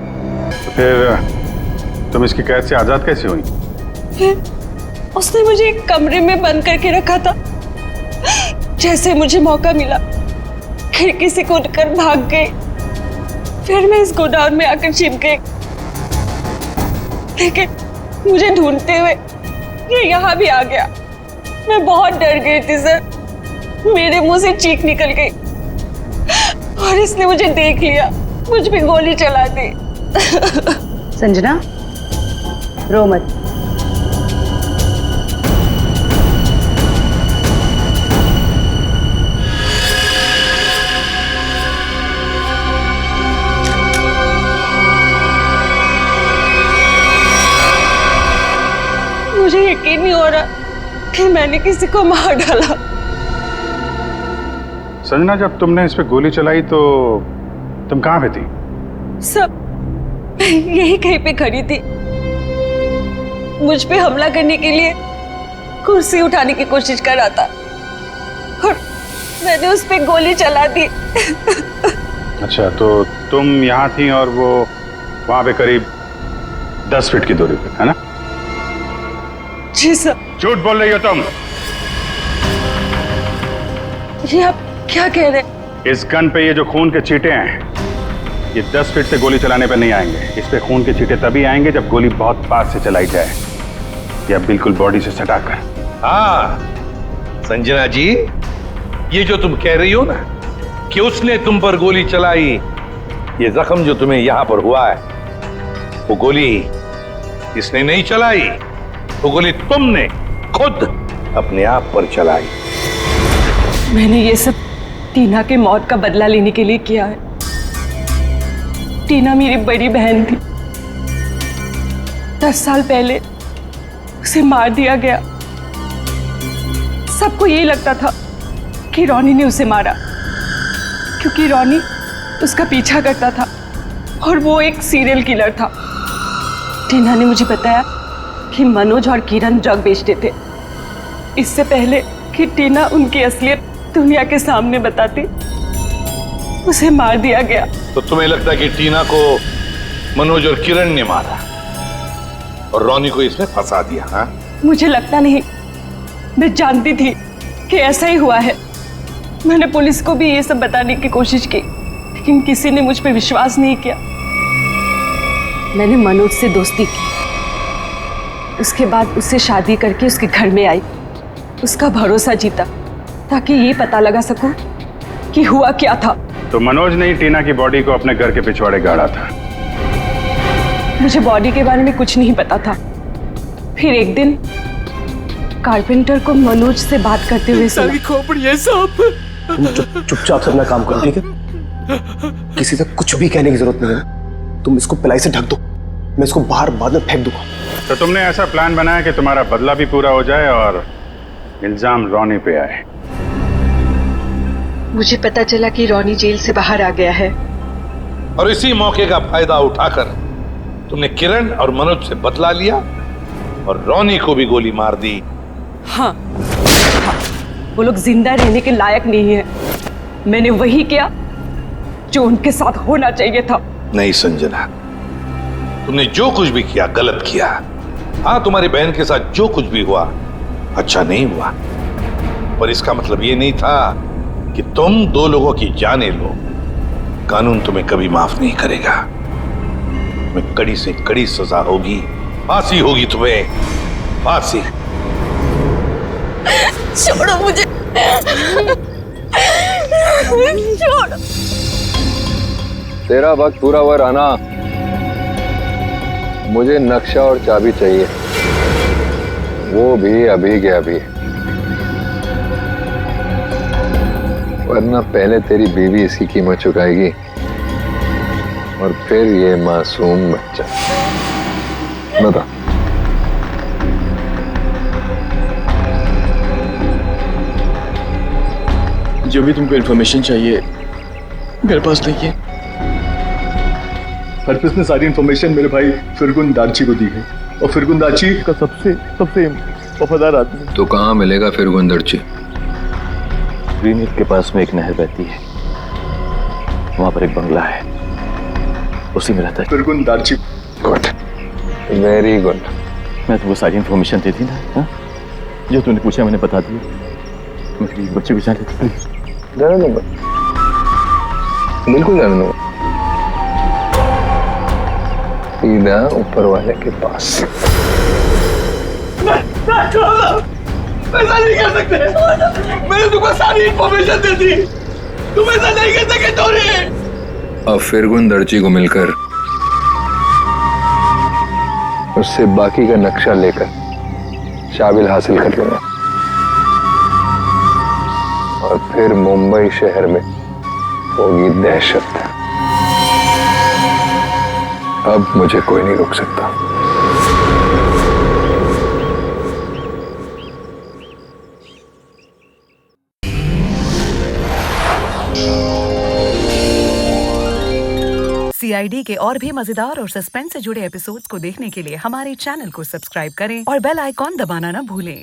फिर तुम इसकी कैद से आजाद कैसे हुई? फिर उसने मुझे एक कमरे में बंद करके रखा था। जैसे मुझे मौका मिला, खिड़की से कूदकर भाग गई। फिर मैं इस गोडाउन में आकर छिप गई, लेकिन मुझे ढूंढते हुए ये यहाँ भी आ गया। मैं बहुत डर गई थी सर, मेरे मुंह से चीख निकल गई और इसने मुझे देख लिया। मुझ पे गोली चला दी। संजना, रो मत। मुझे यकीन नहीं हो रहा कि मैंने किसी को मार डाला। संजना, जब तुमने इस पे गोली चलाई तो तुम कहाँ पे थी? सब यही कहीं पे खड़ी थी। मुझ पे हमला करने के लिए कुर्सी उठाने की कोशिश कर रहा था और मैंने उस पे गोली चला दी। अच्छा, तो तुम यहाँ थी और वो वहां पे करीब 10 फीट की दूरी पे, है ना? जी सर। झूठ बोल रही हो तुम। ये आप क्या कह रहे हैं? इस गन पे ये जो खून के छींटे हैं, ये 10 फीट से गोली चलाने पे नहीं आएंगे। इस पे खून के छींटे तभी आएंगे जब गोली बहुत पास से चलाई जाए, या बिल्कुल बॉडी से सटाकर। हाँ संजना जी, ये जो तुम कह रही हो ना कि उसने तुम पर गोली चलाई, ये जख्म जो तुम्हें यहां पर हुआ है, वो गोली इसने नहीं चलाई, वो गोली तुमने खुद अपने आप पर चलाई। मैंने ये सब टीना के मौत का बदला लेने के लिए किया है। टीना मेरी बड़ी बहन थी। 10 साल पहले उसे मार दिया गया। सबको यही लगता था कि रॉनी ने उसे मारा, क्योंकि रॉनी उसका पीछा करता था और वो एक सीरियल किलर था। टीना ने मुझे बताया कि मनोज और किरण ड्रग बेचते थे। इससे पहले कि टीना उनकी असलियत दुनिया के सामने बताती, उसे मार दिया गया। तो तुम्हें लगता है कि टीना को मनोज और किरण ने मारा और रॉनी को इसमें फंसा दिया? हाँ, मुझे लगता नहीं, मैं जानती थी कि ऐसा ही हुआ है। मैंने पुलिस को भी ये सब बताने की कोशिश की, लेकिन किसी ने मुझ पर विश्वास नहीं किया। मैंने मनोज से दोस्ती की, उसके बाद उससे शादी करके उसके घर में आई, उसका भरोसा जीता ताकि ये पता लगा सकूं कि हुआ क्या था। तो मनोज ने ही टीना की बॉडी को अपने घर के पिछवाड़े गाड़ा था। मुझे बॉडी के बारे में कुछ नहीं पता था। फिर एक दिन कारपेंटर को मनोज से बात करते हुए सुना। तुम चुपचाप से अपना काम करो, ठीक है? किसी से कुछ भी कहने की जरूरत नहीं है। तुम इसको पिलाई से ढक दो, मैं इसको बाहर बाद में फेंक दूंगा। तो तुमने ऐसा प्लान बनाया कि तुम्हारा बदला भी पूरा हो जाए और इल्जाम रॉनी पे आए। मुझे पता चला कि रॉनी जेल से बाहर आ गया है और इसी मौके का फायदा उठाकर तुमने किरण और मनोज से बदला लिया और रॉनी को भी गोली मार दी। हाँ, वो लोग जिंदा रहने के लायक नहीं है। मैंने वही किया जो उनके साथ होना चाहिए था। नहीं संजना, तुमने जो कुछ भी किया गलत किया। हाँ, तुम्हारी बहन के साथ जो कुछ भी हुआ अच्छा नहीं हुआ, पर इसका मतलब ये नहीं था कि तुम 2 लोगों की जानें लो। कानून तुम्हें कभी माफ नहीं करेगा। तुम्हें कड़ी से कड़ी सजा होगी, फांसी होगी तुम्हें, फांसी। छोड़ो मुझे, छोड़ो। तेरा वक्त पूरा हुआ राना, मुझे नक्शा और चाबी चाहिए, वो भी अभी के अभी, वरना पहले तेरी बीवी इसकी कीमत चुकाएगी और फिर ये मासूम बच्चा। बता। जो भी तुमको इन्फॉर्मेशन चाहिए मेरे पास नहीं है। हरप्रीत ने सारी इन्फॉर्मेशन मेरे भाई फिरगुन दारची को दी है और फिरगुन दारची का सबसे वफादार आदमी। तो कहाँ मिलेगा फिर गुंदरची? ग्रीन हिल के पास में एक नहर बहती है, वहां पर एक बंगला है, उसी में रहता है फिरगुन दारची। Good, very good. मैं तुमको सारी इन्फॉर्मेशन दे दी ना? हा? जो तुमने पूछा मैंने बता दिया। मेरे बच्चे भी जाने दो प्लीज। जाने दो, बिल्कुल जाने दो। सीधा ऊपर वाले के पास। ऐसा नहीं कर सकते। मैंने तुमको सारी इन्फॉर्मेशन दे दी, तुम ऐसा नहीं कर सके। अब फिरगुन दर्जी को मिलकर उससे बाकी का नक्शा लेकर शाबिल हासिल कर लूंगा और फिर मुंबई शहर में होगी दहशत। अब मुझे कोई नहीं रोक सकता। CID के और भी मजेदार और सस्पेंस से जुड़े एपिसोड्स को देखने के लिए हमारे चैनल को सब्सक्राइब करें और बेल आइकॉन दबाना ना भूलें।